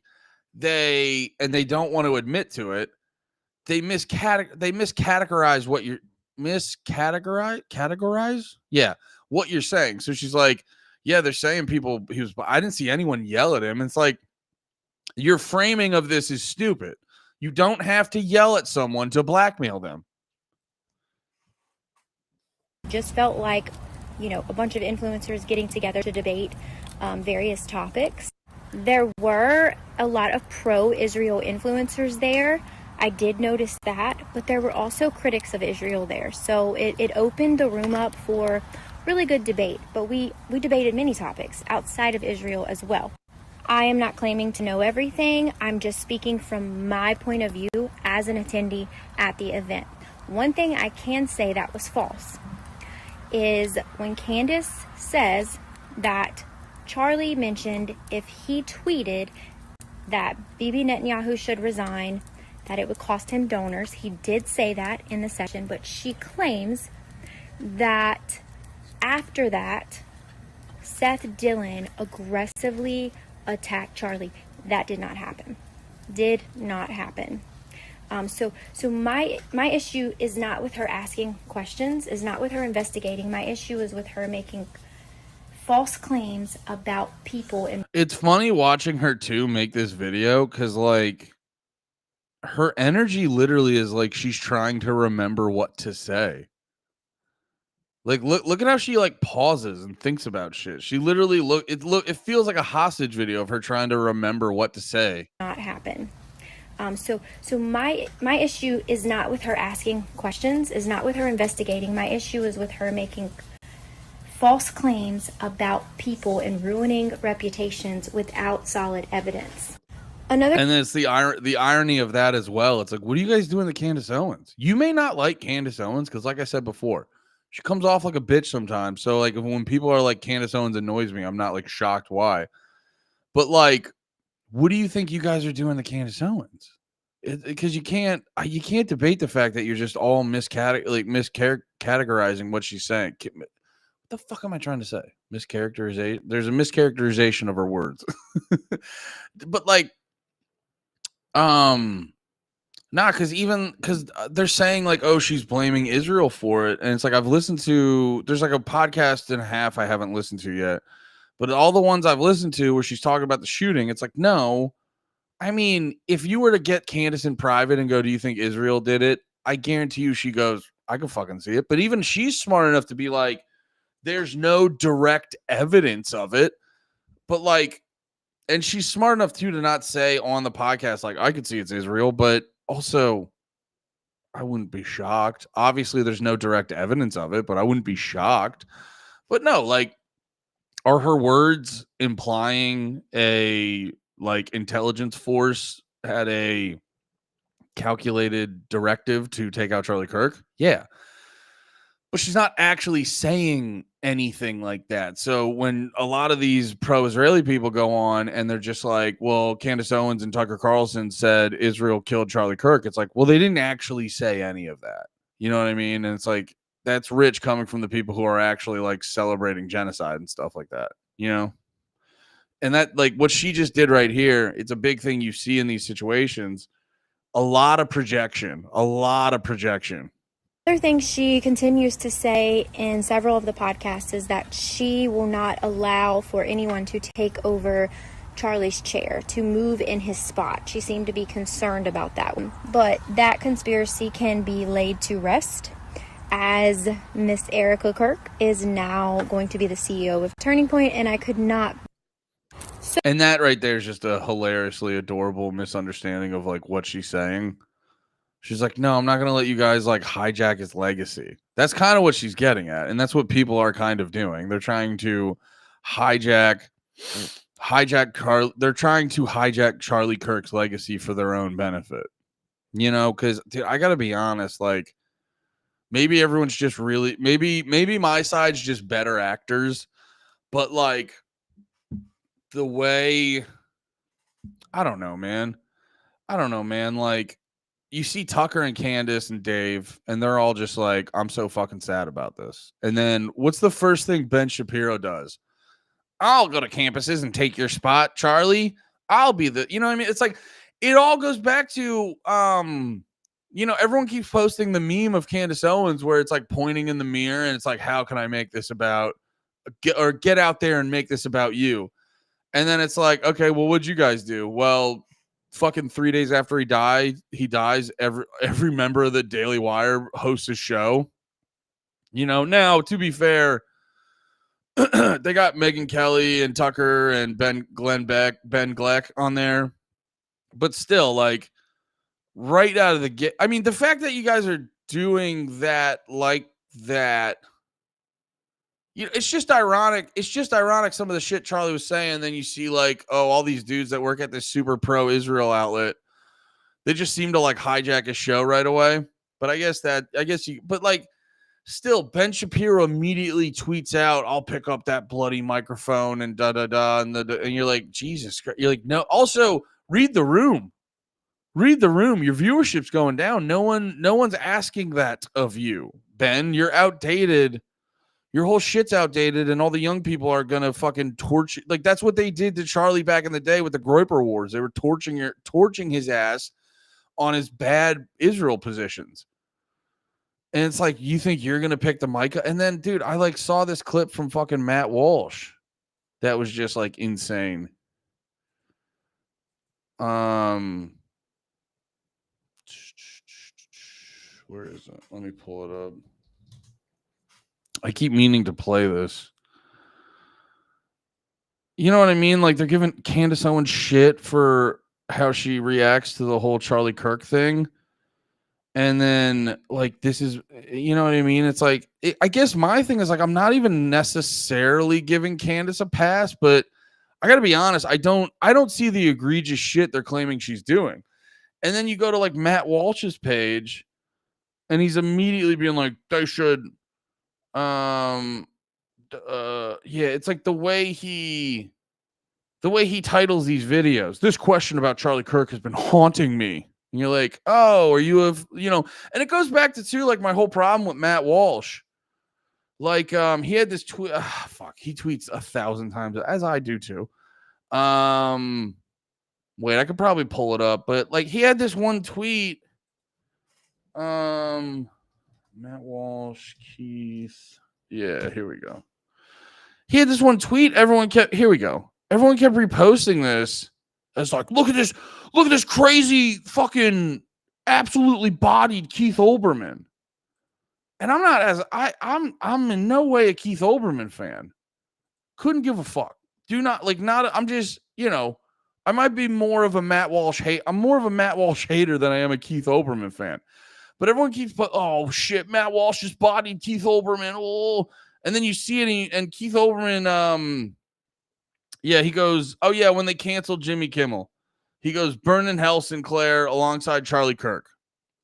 they don't want to admit to it. They miscategorize what you're categorize? Yeah, what you're saying. So she's like, yeah, they're saying I didn't see anyone yell at him. And it's like, your framing of this is stupid. You don't have to yell at someone to blackmail them. Just felt like, a bunch of influencers getting together to debate various topics. There were a lot of pro-Israel influencers there. I did notice that, but there were also critics of Israel there. So it opened the room up for really good debate. But we debated many topics outside of Israel as well. I am not claiming to know everything. I'm just speaking from my point of view as an attendee at the event. One thing I can say that was false is when Candace says that Charlie mentioned if he tweeted that Bibi Netanyahu should resign, that it would cost him donors. He did say that in the session, but she claims that after that, Seth Dillon aggressively attacked Charlie. That did not happen. Did not happen. So my issue is not with her asking questions, is not with her investigating. My issue is with her making false claims about people. And it's funny watching her too make this video, because like her energy literally is like she's trying to remember what to say. Like look at how she like pauses and thinks about shit. She literally it feels like a hostage video of her trying to remember what to say. Not happen. So my issue is not with her asking questions, is not with her investigating. My issue is with her making false claims about people and ruining reputations without solid evidence. And it's the irony of that as well. It's like, what are you guys doing to Candace Owens? You may not like Candace Owens because, like I said before, she comes off like a bitch sometimes. So like when people are like, Candace Owens annoys me, I'm not like shocked why. But like, what do you think you guys are doing to Candace Owens? Because you can't debate the fact that you're just all miscategorizing what she's saying. What the fuck am I trying to say? Mischaracterization. There's a mischaracterization of her words. But like, because they're saying like, oh, she's blaming Israel for it, and it's like there's like a podcast and a half I haven't listened to yet, but all the ones I've listened to where she's talking about the shooting, it's like, no, I mean, if you were to get Candace in private and go, do you think Israel did it? I guarantee you she goes, I can fucking see it. But even she's smart enough to be like, there's no direct evidence of it, but like, and she's smart enough too to not say on the podcast, like, I could see it's Israel, but also I wouldn't be shocked. Obviously, there's no direct evidence of it, but I wouldn't be shocked. But no, like, are her words implying a like intelligence force had a calculated directive to take out Charlie Kirk? Yeah. But she's not actually saying anything like that. So when a lot of these pro-Israeli people go on and they're just like, well, Candace Owens and Tucker Carlson said Israel killed Charlie Kirk. It's like, well, they didn't actually say any of that. You know what I mean? And it's like, that's rich coming from the people who are actually like celebrating genocide and stuff like that, you know? And that, like, what she just did right here, it's a big thing you see in these situations. A lot of projection. Other thing she continues to say in several of the podcasts is that she will not allow for anyone to take over Charlie's chair, to move in his spot. She seemed to be concerned about that one. But that conspiracy can be laid to rest, as Miss Erica Kirk is now going to be the CEO of Turning Point, and I could not. And that right there is just a hilariously adorable misunderstanding of like what she's saying. She's like, no, I'm not going to let you guys like hijack his legacy. That's kind of what she's getting at. And that's what people are kind of doing. They're trying to hijack Charlie Kirk's legacy for their own benefit. You know, because I got to be honest, like maybe everyone's just really, maybe my side's just better actors, but like the way, I don't know, man. Like, you see Tucker and Candace and Dave, and they're all just like, I'm so fucking sad about this. And then what's the first thing Ben Shapiro does? I'll go to campuses and take your spot, Charlie. I'll be the, you know what I mean? It's like, it all goes back to, you know, everyone keeps posting the meme of Candace Owens where it's like pointing in the mirror and it's like, how can I make this about, get out there and make this about you? And then it's like, okay, well, what'd you guys do? Well, fucking 3 days after he dies, every member of the Daily Wire hosts a show. You know, now to be fair, they got Megyn Kelly and Tucker and Ben Gleck on there. But still, like, right out of the gate, I mean, the fact that you guys are doing that like that, you know, it's just ironic. It's just ironic some of the shit Charlie was saying. Then you see like, oh, all these dudes that work at this super pro-Israel outlet, they just seem to like hijack a show right away. But but like, still, Ben Shapiro immediately tweets out, I'll pick up that bloody microphone and da-da-da. And you're like, Jesus Christ. You're like, no. Also, read the room. Your viewership's going down. No one's asking that of you, Ben. You're outdated. Your whole shit's outdated, and all the young people are gonna fucking torch. Like, that's what they did to Charlie back in the day with the Groyper Wars. They were torching his ass on his bad Israel positions. And it's like, you think you're gonna pick the mic? And then, dude, I like saw this clip from fucking Matt Walsh that was just like insane. Where is it? Let me pull it up. I keep meaning to play this. You know what I mean? Like, they're giving Candace Owens shit for how she reacts to the whole Charlie Kirk thing. And then, like, this is, you know what I mean? It's like, I guess my thing is, like, I'm not even necessarily giving Candace a pass, but I got to be honest, I don't see the egregious shit they're claiming she's doing. And then you go to, like, Matt Walsh's page, and he's immediately being like, they should, it's like the way he titles these videos. This question about Charlie Kirk has been haunting me. And you're like, oh, are you and it goes back to too, like, my whole problem with Matt Walsh. Like, he had this tweet. He tweets 1,000 times, as I do too. Wait, I could probably pull it up, but like, he had this one tweet. Matt Walsh, Keith. Yeah, here we go. He had this one tweet. Everyone kept reposting this. It's like, look at this crazy fucking absolutely bodied Keith Olbermann. And I'm in no way a Keith Olbermann fan. Couldn't give a fuck. I'm just, I might be more of a Matt Walsh hate. I'm more of a Matt Walsh hater than I am a Keith Olbermann fan. But everyone keeps putting, oh shit, Matt Walsh just bodied Keith Olbermann. Oh, and then you see it, and Keith Olbermann, yeah, he goes, oh yeah, when they canceled Jimmy Kimmel, he goes, burn in hell Sinclair alongside Charlie Kirk,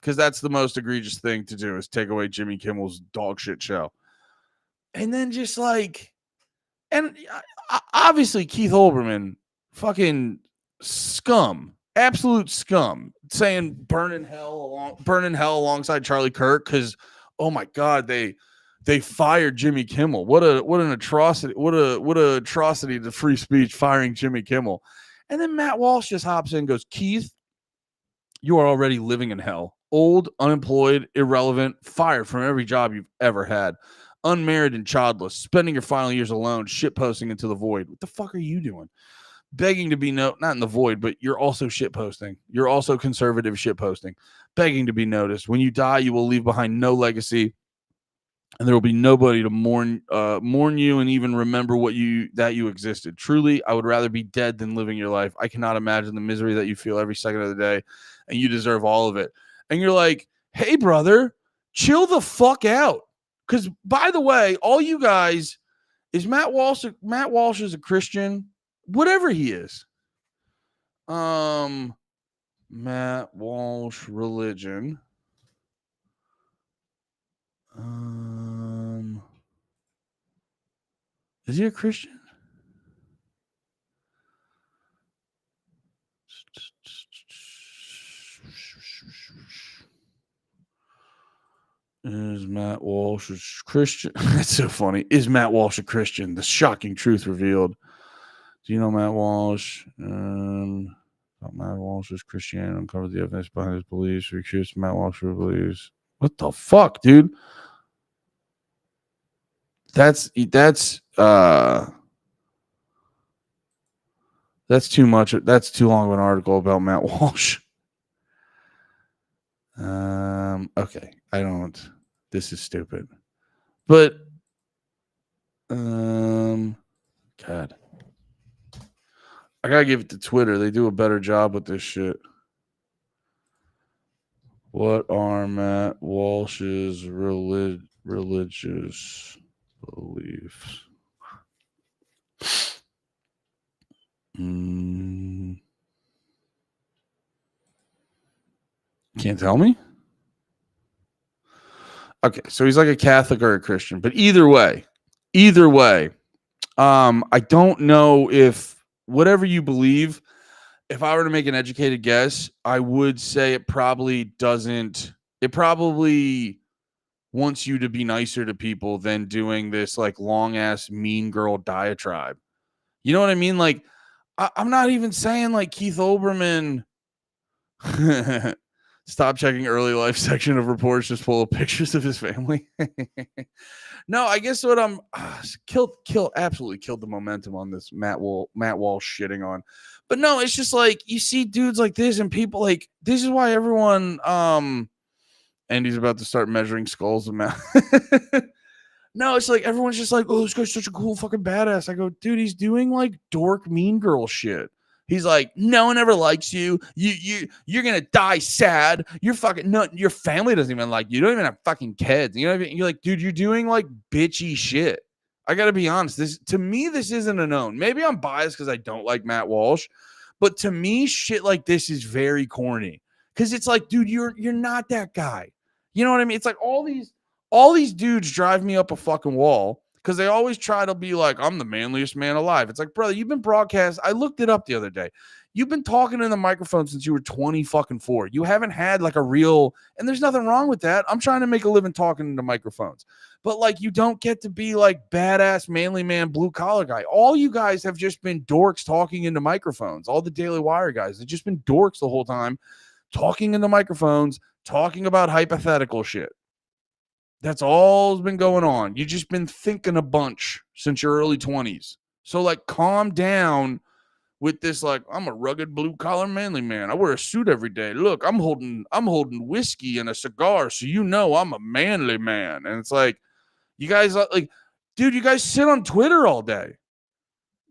because that's the most egregious thing to do is take away Jimmy Kimmel's dog shit show. And then just like, and obviously Keith Olbermann, fucking scum, absolute scum, saying burn in hell alongside Charlie Kirk because, oh my God, they fired Jimmy Kimmel. What an atrocity! What a atrocity to free speech, firing Jimmy Kimmel. And then Matt Walsh just hops in and goes, Keith, you are already living in hell. Old, unemployed, irrelevant, fired from every job you've ever had. Unmarried and childless, spending your final years alone, shitposting into the void. What the fuck are you doing? Begging to be not in the void, but you're also shitposting. You're also conservative shitposting. Begging to be noticed. When you die, you will leave behind no legacy, and there will be nobody to mourn you and even remember that you existed. Truly, I would rather be dead than living your life. I cannot imagine the misery that you feel every second of the day, and you deserve all of it. And you're like, hey, brother, chill the fuck out. Because, by the way, all you guys, is Matt Walsh is a Christian? Whatever he is. Matt Walsh religion. Is he a Christian? Is Matt Walsh a Christian? That's so funny. Is Matt Walsh a Christian? The shocking truth revealed. Do you know Matt Walsh? Matt Walsh is Christian. Uncover the evidence behind his beliefs. Recuse Matt Walsh for beliefs. What the fuck, dude? That's too much. That's too long of an article about Matt Walsh. Okay. I don't. This is stupid. But God. I gotta give it to Twitter. They do a better job with this shit. What are Matt Walsh's religious beliefs? Can't tell me? Okay, so he's like a Catholic or a Christian, but either way, I don't know if whatever you believe, if I were to make an educated guess, I would say it probably wants you to be nicer to people than doing this like long ass mean girl diatribe. You know what I mean? Like, I'm not even saying like Keith Olbermann. Stop checking early life section of reports just full of pictures of his family. No, I guess what I'm absolutely killed the momentum on this Matt Walsh shitting on. But no, it's just like you see dudes like this and people like this is why everyone and he's about to start measuring skulls and Matt. No, it's like everyone's just like, oh, this guy's such a cool fucking badass. I go, dude, he's doing like dork mean girl shit. He's like, no one ever likes you. You're gonna die sad. You're fucking no. Your family doesn't even like you. You don't even have fucking kids. You know what I mean? You're like, dude, you're doing like bitchy shit. I gotta be honest. This isn't a known. Maybe I'm biased because I don't like Matt Walsh, but to me, shit like this is very corny. Because it's like, dude, you're not that guy. You know what I mean? It's like all these dudes drive me up a fucking wall. Because they always try to be like, I'm the manliest man alive. It's like, brother, you've been broadcast. I looked it up the other day. You've been talking in the microphone since you were 24. You haven't had like a real, and there's nothing wrong with that. I'm trying to make a living talking into microphones. But like, you don't get to be like badass, manly man, blue collar guy. All you guys have just been dorks talking into microphones. All the Daily Wire guys have just been dorks the whole time, talking into microphones, talking about hypothetical shit. That's all's been going on. You've just been thinking a bunch since your early 20s. So like calm down with this like I'm a rugged blue collar manly man. I wear a suit every day. Look, I'm holding whiskey and a cigar, so you know I'm a manly man. And it's like you guys like dude, you guys sit on Twitter all day.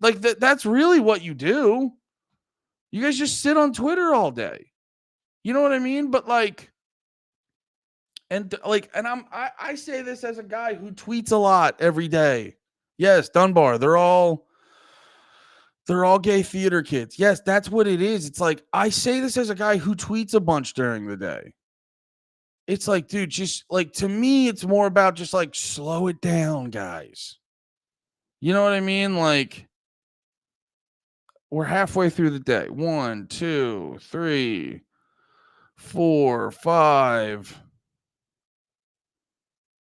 Like that's really what you do. You guys just sit on Twitter all day. You know what I mean? But like, and I say this as a guy who tweets a lot every day. Yes, Dunbar, they're all gay theater kids. Yes, that's what it is. It's like, I say this as a guy who tweets a bunch during the day. It's like, dude, just like, to me, it's more about just like, slow it down, guys. You know what I mean? Like, we're halfway through the day. 1, 2, 3, 4, 5,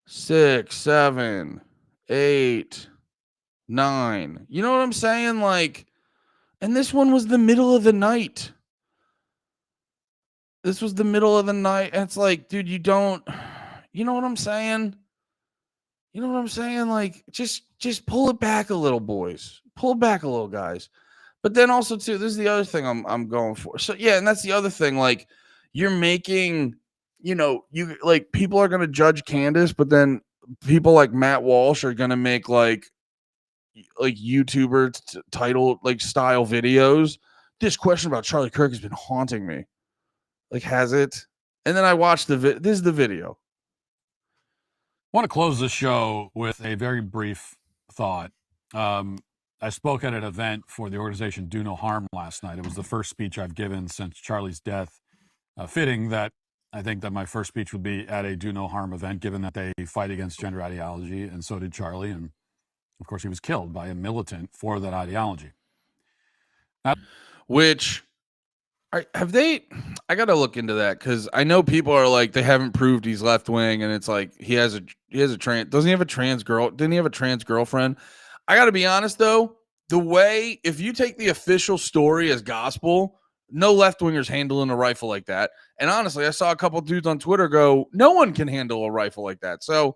6, 7, 8, 9. You know what I'm saying? Like, and this one was the middle of the night. This was the middle of the night. And it's like, dude, you know what I'm saying? You know what I'm saying? Like, just pull it back a little, boys. Pull it back a little, guys. But then also too, this is the other thing I'm going for. So yeah, and that's the other thing. Like, you're making, you like, people are gonna judge Candace, but then people like Matt Walsh are gonna make like YouTuber title like style videos. This question about Charlie Kirk has been haunting me. Like, has it? And then I watched this is the video. I want to close the show with a very brief thought. I spoke at an event for the organization Do No Harm last night. It was the first speech I've given since Charlie's death. Fitting that I think that my first speech would be at a Do No Harm event, given that they fight against gender ideology, and so did Charlie. And of course, he was killed by a militant for that ideology. Which I got to look into that, because I know people are like, they haven't proved he's left wing, and it's like he has a trans. Doesn't he have a trans girl? Didn't he have a trans girlfriend? I got to be honest though, if you take the official story as gospel, no left wingers handling a rifle like that. And honestly, I saw a couple dudes on Twitter go, no one can handle a rifle like that. So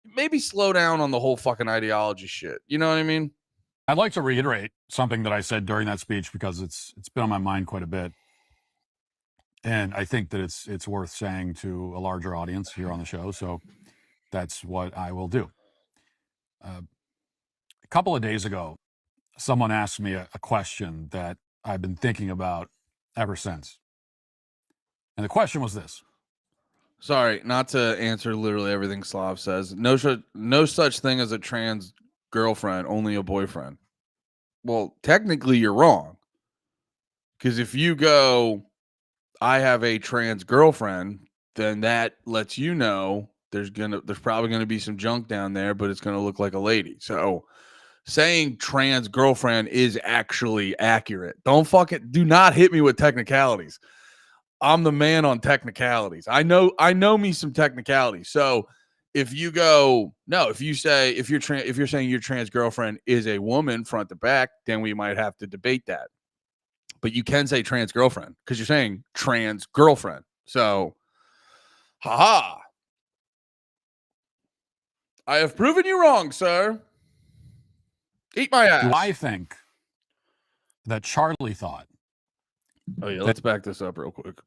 maybe slow down on the whole fucking ideology shit. You know what I mean? I'd like to reiterate something that I said during that speech, because it's been on my mind quite a bit. And I think that it's worth saying to a larger audience here on the show. So that's what I will do. A couple of days ago, someone asked me a question that I've been thinking about ever since. And the question was this. Sorry, not to answer literally everything Slav says. No such thing as a trans girlfriend, only a boyfriend. Well, technically you're wrong. Because if you go, I have a trans girlfriend, then that lets you know there's probably gonna be some junk down there, but it's gonna look like a lady. So saying trans girlfriend is actually accurate. Do not hit me with technicalities. I'm the man on technicalities. I know me some technicalities. So if you go, no, if you're saying your trans girlfriend is a woman front to back, then we might have to debate that. But you can say trans girlfriend because you're saying trans girlfriend. So, haha. I have proven you wrong, sir. Eat my ass. Do I think that Charlie thought? Oh yeah, let's back this up real quick.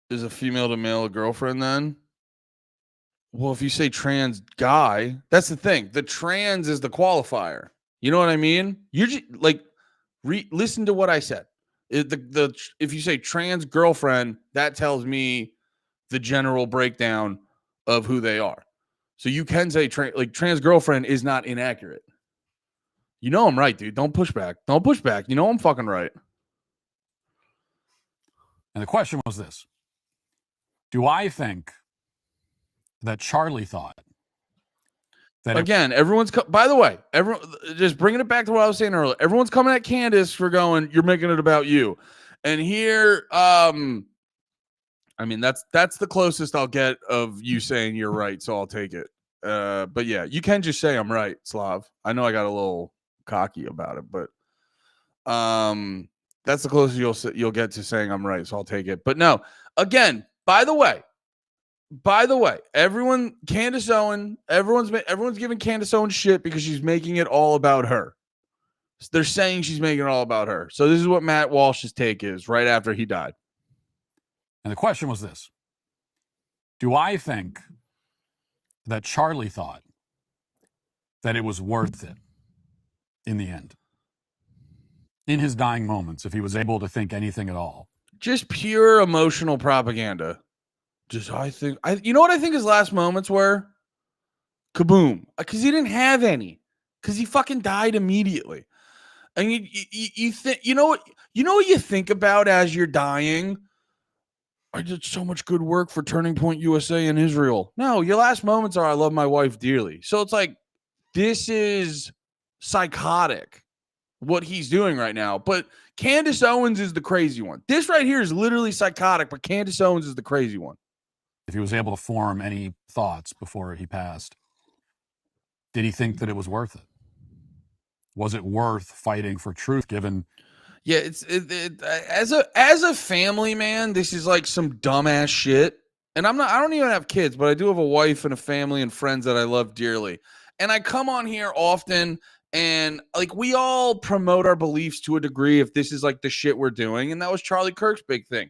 Is a female to male a girlfriend then? Well, if you say trans guy, that's the thing. The trans is the qualifier. You know what I mean? You just like listen to what I said. If you say trans girlfriend, that tells me the general breakdown of who they are. So you can say trans girlfriend is not inaccurate. You know I'm right, dude. Don't push back. Don't push back. You know I'm fucking right. And the question was this. Do I think that Charlie thought that again, by the way, everyone just bringing it back to what I was saying earlier. Everyone's coming at Candace for going, you're making it about you. And here, I mean, that's the closest I'll get of you saying you're right, so I'll take it. But yeah, you can just say I'm right, Slav. I know I got a little cocky about it, but that's the closest you'll get to saying I'm right, so I'll take it. But no, again, by the way, Candace Owen, everyone's giving Candace Owen shit because she's making it all about her. They're saying she's making it all about her. So this is what Matt Walsh's take is right after he died. And the question was this. Do I think that Charlie thought that it was worth it in the end. In his dying moments, if he was able to think anything at all. Just pure emotional propaganda. You know what I think his last moments were? Kaboom. Because he didn't have any. Because he fucking died immediately. And you think, you know what you think about as you're dying? I did so much good work for Turning Point USA in Israel. No, your last moments are, I love my wife dearly. So it's like, this is psychotic, what he's doing right now. But Candace Owens is the crazy one. This right here is literally psychotic, but Candace Owens is the crazy one. If he was able to form any thoughts before he passed, did he think that it was worth it? Was it worth fighting for truth given? Yeah, as a family man, this is like some dumbass shit. And I don't even have kids, but I do have a wife and a family and friends that I love dearly. And I come on here often, and like, we all promote our beliefs to a degree if this is like the shit we're doing. And that was Charlie Kirk's big thing.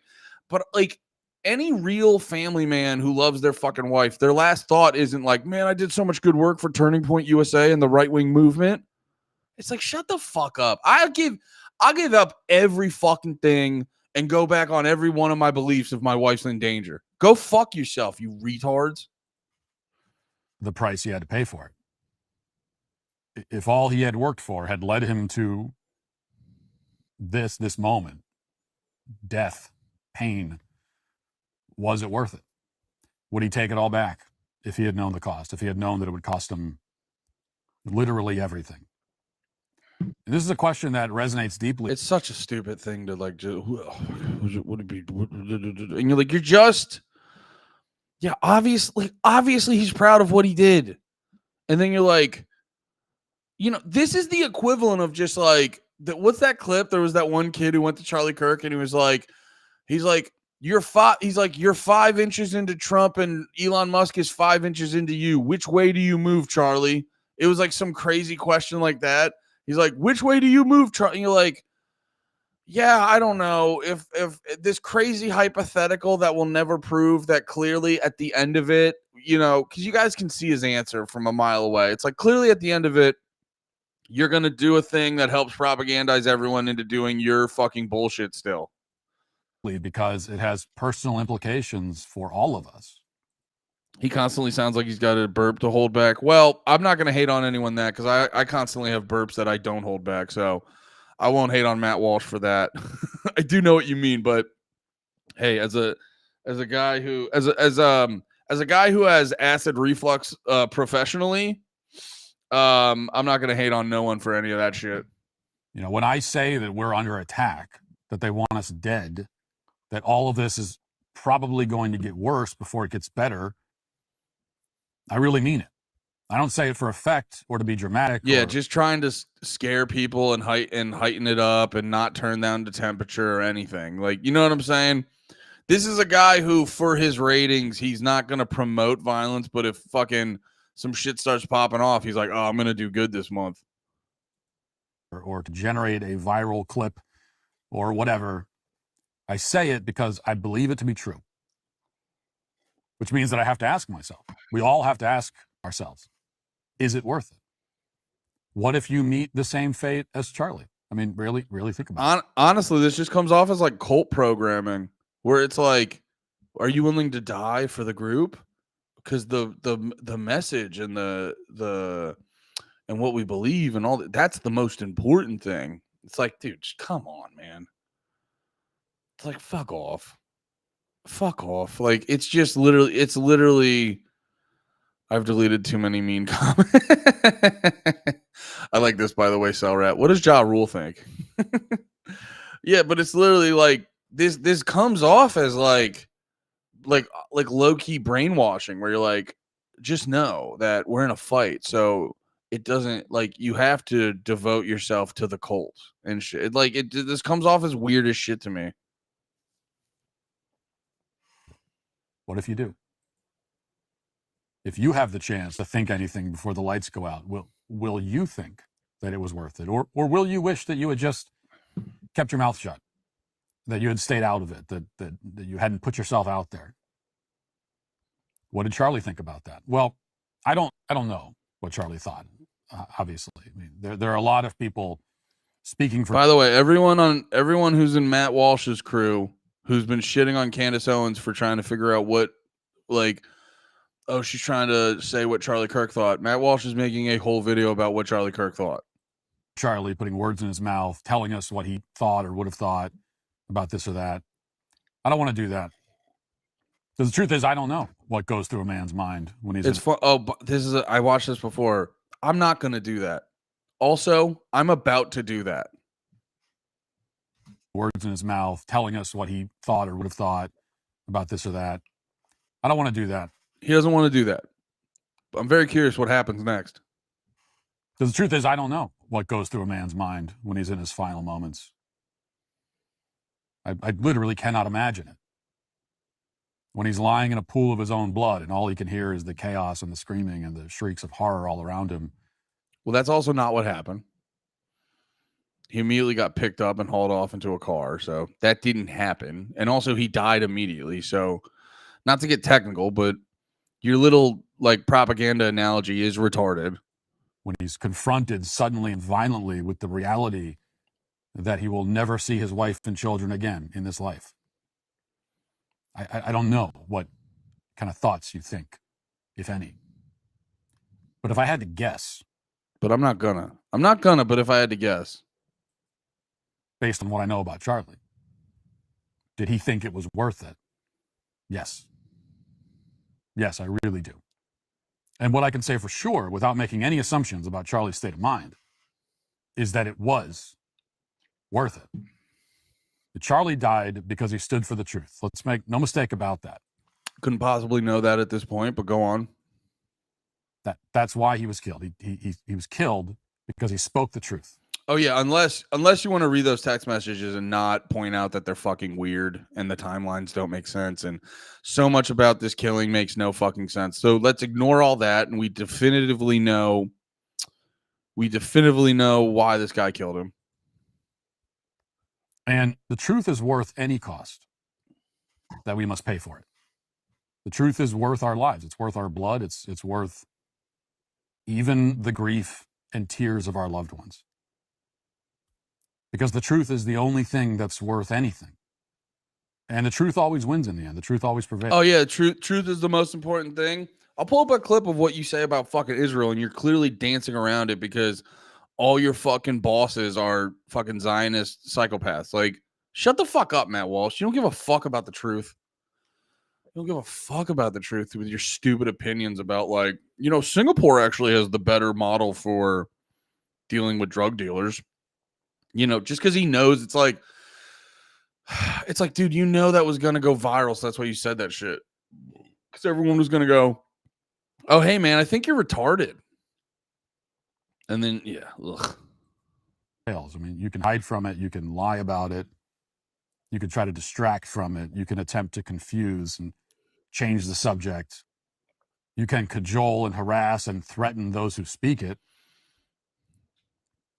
But like, any real family man who loves their fucking wife, their last thought isn't like, man, I did so much good work for Turning Point USA and the right-wing movement. It's like, shut the fuck up. I'll give up every fucking thing and go back on every one of my beliefs if my wife's in danger. Go fuck yourself, you retards. The price he had to pay for it. If all he had worked for had led him to this moment, death, pain, was it worth it? Would he take it all back if he had known the cost, if he had known that it would cost him literally everything? And this is a question that resonates deeply. It's such a stupid thing to like, would it be? And you're like, obviously he's proud of what he did. And then you're like, this is the equivalent of just like, what's that clip? There was that one kid who went to Charlie Kirk and he was like, you're 5 inches into Trump and Elon Musk is 5 inches into you. Which way do you move, Charlie? It was like some crazy question like that. He's like, which way do you move, Charlie? And you're like, yeah, I don't know. If this crazy hypothetical that will never prove that clearly at the end of it, because you guys can see his answer from a mile away. It's like, clearly at the end of it, you're going to do a thing that helps propagandize everyone into doing your fucking bullshit still. Because it has personal implications for all of us. He constantly sounds like he's got a burp to hold back. Well, I'm not going to hate on anyone that, because I constantly have burps that I don't hold back. So I won't hate on Matt Walsh for that. I do know what you mean, but hey, as a guy who as a guy who has acid reflux professionally, I'm not going to hate on no one for any of that shit. When I say that we're under attack, that they want us dead, that all of this is probably going to get worse before it gets better, I really mean it. I don't say it for effect or to be dramatic. Yeah, just trying to scare people and heighten it up and not turn down the temperature or anything. Like, you know what I'm saying? This is a guy who, for his ratings, he's not going to promote violence, but if fucking some shit starts popping off, he's like, oh, I'm going to do good this month. Or to generate a viral clip or whatever. I say it because I believe it to be true. Which means that I have to ask myself. We all have to ask ourselves, is it worth it? What if you meet the same fate as Charlie? I mean, really think about it. Honestly, this just comes off as like cult programming, where it's like, are you willing to die for the group? Because the message and the and what we believe and all that's the most important thing. It's like, dude, just come on, man. It's like, fuck off. Like, it's literally I've deleted too many mean comments. I like this, by the way, Cellrat. What does Ja Rule think? Yeah, but it's literally like this comes off as like low-key brainwashing, where you're like, just know that we're in a fight, so it doesn't, like, you have to devote yourself to the cult and shit. This comes off as weird as shit to me. What if you do? If you have the chance to think anything before the lights go out, will you think that it was worth it? Or will you wish that you had just kept your mouth shut, that you had stayed out of it, that you hadn't put yourself out there? What did Charlie think about that? Well, I don't know what Charlie thought. obviously. I mean, there are a lot of people speaking for. By the way, everyone who's in Matt Walsh's crew who's been shitting on Candace Owens for trying to figure out what, like, oh, she's trying to say what Charlie Kirk thought. Matt Walsh is making a whole video about what Charlie Kirk thought. Charlie putting words in his mouth, telling us what he thought or would have thought about this or that. I don't want to do that. Because the truth is, I don't know what goes through a man's mind when he's. It's fun. Oh, I watched this before. I'm not going to do that. Also, I'm about to do that. Words in his mouth, telling us what he thought or would have thought about this or that. I don't want to do that. He doesn't want to do that. I'm very curious what happens next. Because the truth is, I don't know what goes through a man's mind when he's in his final moments. I literally cannot imagine it. When he's lying in a pool of his own blood and all he can hear is the chaos and the screaming and the shrieks of horror all around him. Well, that's also not what happened. He immediately got picked up and hauled off into a car. So that didn't happen. And also he died immediately. So not to get technical, but your little like propaganda analogy is retarded. When he's confronted suddenly and violently with the reality that he will never see his wife and children again in this life. I don't know what kind of thoughts you think, if any. But if I had to guess. But I'm not gonna, but if I had to guess. Based on what I know about Charlie. Did he think it was worth it? Yes. Yes, I really do. And what I can say for sure, without making any assumptions about Charlie's state of mind, is that it was worth it. Charlie died because he stood for the truth. Let's make no mistake about that. Couldn't possibly know that at this point, but go on. That's why he was killed. He was killed because he spoke the truth. Oh yeah, unless you want to read those text messages and not point out that they're fucking weird and the timelines don't make sense and so much about this killing makes no fucking sense. So let's ignore all that and we definitively know why this guy killed him. And the truth is worth any cost that we must pay for it. The truth is worth our lives. It's worth our blood. It's worth even the grief and tears of our loved ones. Because the truth is the only thing that's worth anything. And the truth always wins in the end. The truth always prevails. Oh yeah, truth is the most important thing. I'll pull up a clip of what you say about fucking Israel and you're clearly dancing around it because all your fucking bosses are fucking Zionist psychopaths. Like, shut the fuck up, Matt Walsh. You don't give a fuck about the truth. You don't give a fuck about the truth with your stupid opinions about, like, you know, Singapore actually has the better model for dealing with drug dealers. You know, just because he knows, it's like, dude, you know that was going to go viral, so that's why you said that shit. Because everyone was going to go, oh, hey, man, I think you're retarded. And then, yeah, ugh. I mean, you can hide from it. You can lie about it. You can try to distract from it. You can attempt to confuse and change the subject. You can cajole and harass and threaten those who speak it.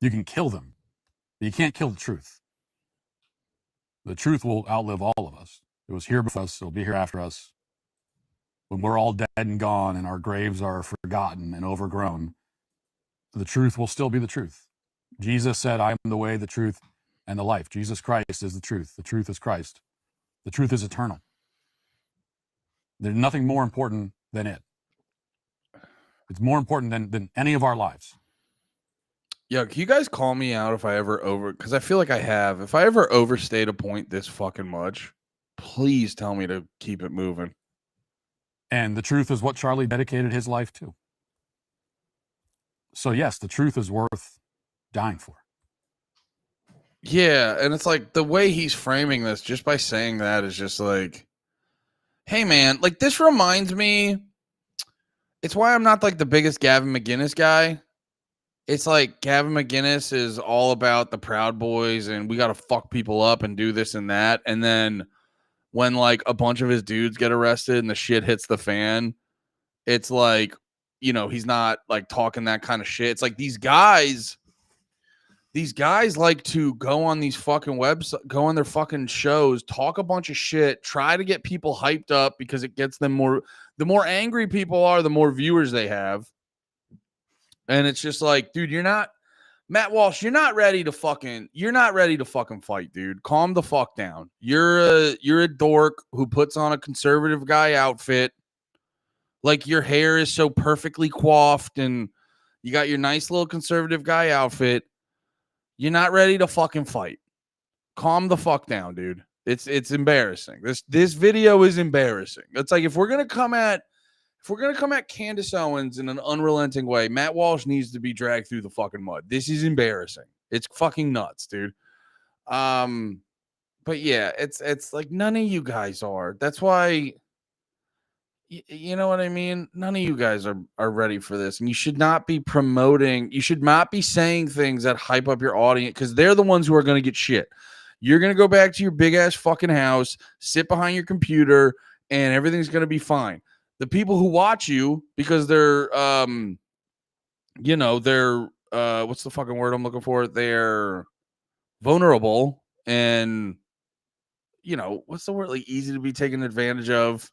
You can kill them. But you can't kill the truth. The truth will outlive all of us. It was here before us. It will be here after us. When we're all dead and gone and our graves are forgotten and overgrown, the truth will still be the truth. Jesus said, I am the way, the truth, and the life. Jesus Christ is the truth. The truth is Christ. The truth is eternal. There's nothing more important than it. It's more important than any of our lives. Yeah, can you guys call me out if I ever because I feel like I have. If I ever overstayed a point this fucking much, please tell me to keep it moving. And the truth is what Charlie dedicated his life to. So yes, the truth is worth dying for. Yeah, and it's like the way he's framing this, just by saying that, is just like, hey man, like this reminds me, it's why I'm not like the biggest Gavin McInnes guy. It's like Gavin McInnes is all about the Proud Boys and we got to fuck people up and do this and that. And then when like a bunch of his dudes get arrested and the shit hits the fan, it's like, you know, he's not like talking that kind of shit. It's like these guys like to go on these fucking websites, go on their fucking shows, talk a bunch of shit, try to get people hyped up because it gets them more. The more angry people are, the more viewers they have. And it's just like, dude, Matt Walsh, you're not ready to fucking fight, dude. Calm the fuck down. You're a dork who puts on a conservative guy outfit. Like, your hair is so perfectly coiffed and you got your nice little conservative guy outfit. You're not ready to fucking fight. Calm the fuck down, dude. It's embarrassing. This video is embarrassing. It's like, if we're gonna come at Candace Owens in an unrelenting way, Matt Walsh needs to be dragged through the fucking mud. This is embarrassing. It's fucking nuts, dude. But yeah, it's like, none of you guys are. That's why, you know what I mean? None of you guys are ready for this. And you should not be saying things that hype up your audience, because they're the ones who are going to get shit. You're going to go back to your big ass fucking house, sit behind your computer, and everything's going to be fine. The people who watch you because they're, what's the fucking word I'm looking for? They're vulnerable and, what's the word? Like, easy to be taken advantage of.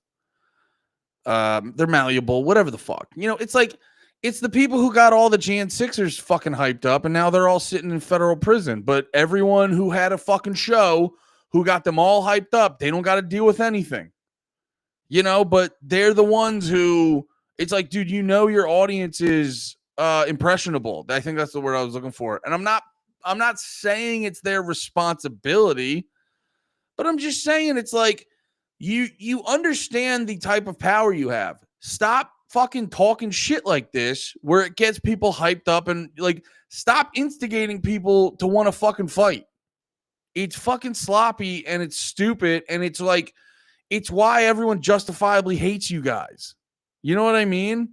They're malleable, whatever the fuck. It's like, it's the people who got all the Jan Sixers fucking hyped up, and now they're all sitting in federal prison. But everyone who had a fucking show who got them all hyped up, they don't got to deal with anything. But they're the ones who, it's like, dude, your audience is impressionable. I think that's the word I was looking for. And I'm not saying it's their responsibility, but I'm just saying it's like, you understand the type of power you have. Stop fucking talking shit like this where it gets people hyped up, and like, stop instigating people to want to fucking fight. It's fucking sloppy and it's stupid, and it's like, it's why everyone justifiably hates you guys. You know what I mean?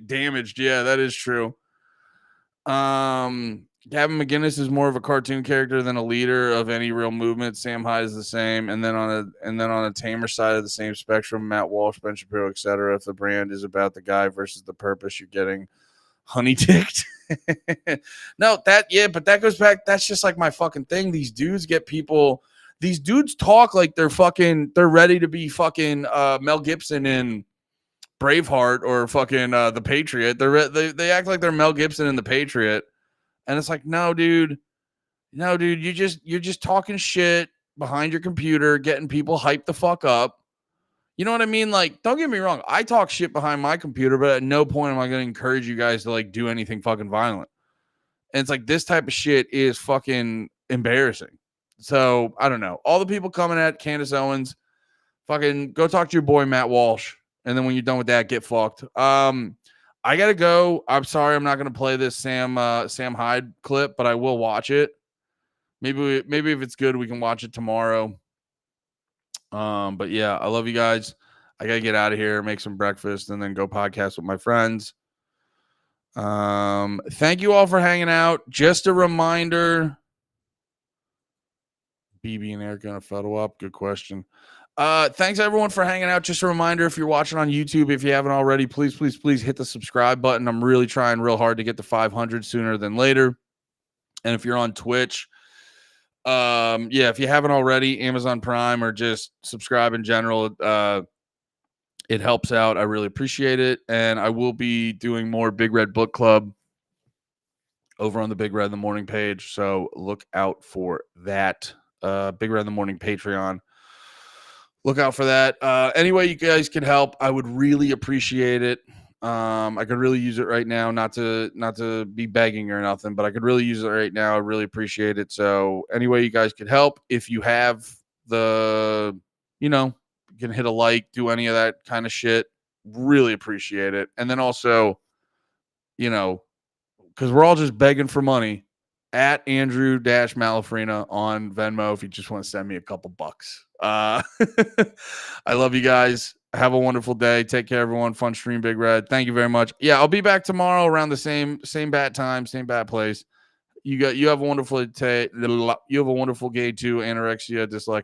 Damaged. Yeah, that is true. Gavin McGinnis is more of a cartoon character than a leader of any real movement. Sam Hyde is the same, and then on a tamer side of the same spectrum, Matt Walsh, Ben Shapiro, etc. If the brand is about the guy versus the purpose, you're getting honey dicked. But that goes back. That's just like my fucking thing. These dudes talk like they're ready to be fucking Mel Gibson in Braveheart or fucking The Patriot. They act like they're Mel Gibson in The Patriot. And it's like, no, dude, you're just talking shit behind your computer, getting people hyped the fuck up. You know what I mean? Like, don't get me wrong. I talk shit behind my computer, but at no point am I going to encourage you guys to like do anything fucking violent. And it's like, this type of shit is fucking embarrassing. So I don't know. All the people coming at Candace Owens, fucking go talk to your boy, Matt Walsh. And then when you're done with that, get fucked. I gotta go. I'm sorry, I'm not gonna play this Sam Hyde clip, but I will watch it. Maybe if it's good, we can watch it tomorrow. But yeah, I love you guys. I gotta get out of here, make some breakfast, and then go podcast with my friends. Thank you all for hanging out. Just a reminder. BB and Eric gonna photo up. Good question. Thanks everyone for hanging out. Just a reminder, if you're watching on YouTube, if you haven't already, please hit the subscribe button. I'm really trying real hard to get to 500 sooner than later. And if you're on Twitch, if you haven't already, Amazon Prime or just subscribe in general, it helps out. I really appreciate it. And I will be doing more Big Red Book Club over on the Big Red in the Morning page. So look out for that. Big Red in the Morning Patreon. Look out for that. Any way you guys can help, I would really appreciate it. I could really use it right now, not to be begging or nothing, but I could really use it right now. I really appreciate it. So any way you guys could help, if you have you can hit a like, do any of that kind of shit. Really appreciate it. And then also, because we're all just begging for money, at Andrew-Malafrina on Venmo if you just want to send me a couple bucks. I love you guys. Have a wonderful day. Take care, everyone. Fun stream, Big Red. Thank you very much. Yeah, I'll be back tomorrow around the same bat time, same bat place. You have a wonderful day. You have a wonderful day too. Anorexia, dyslexia.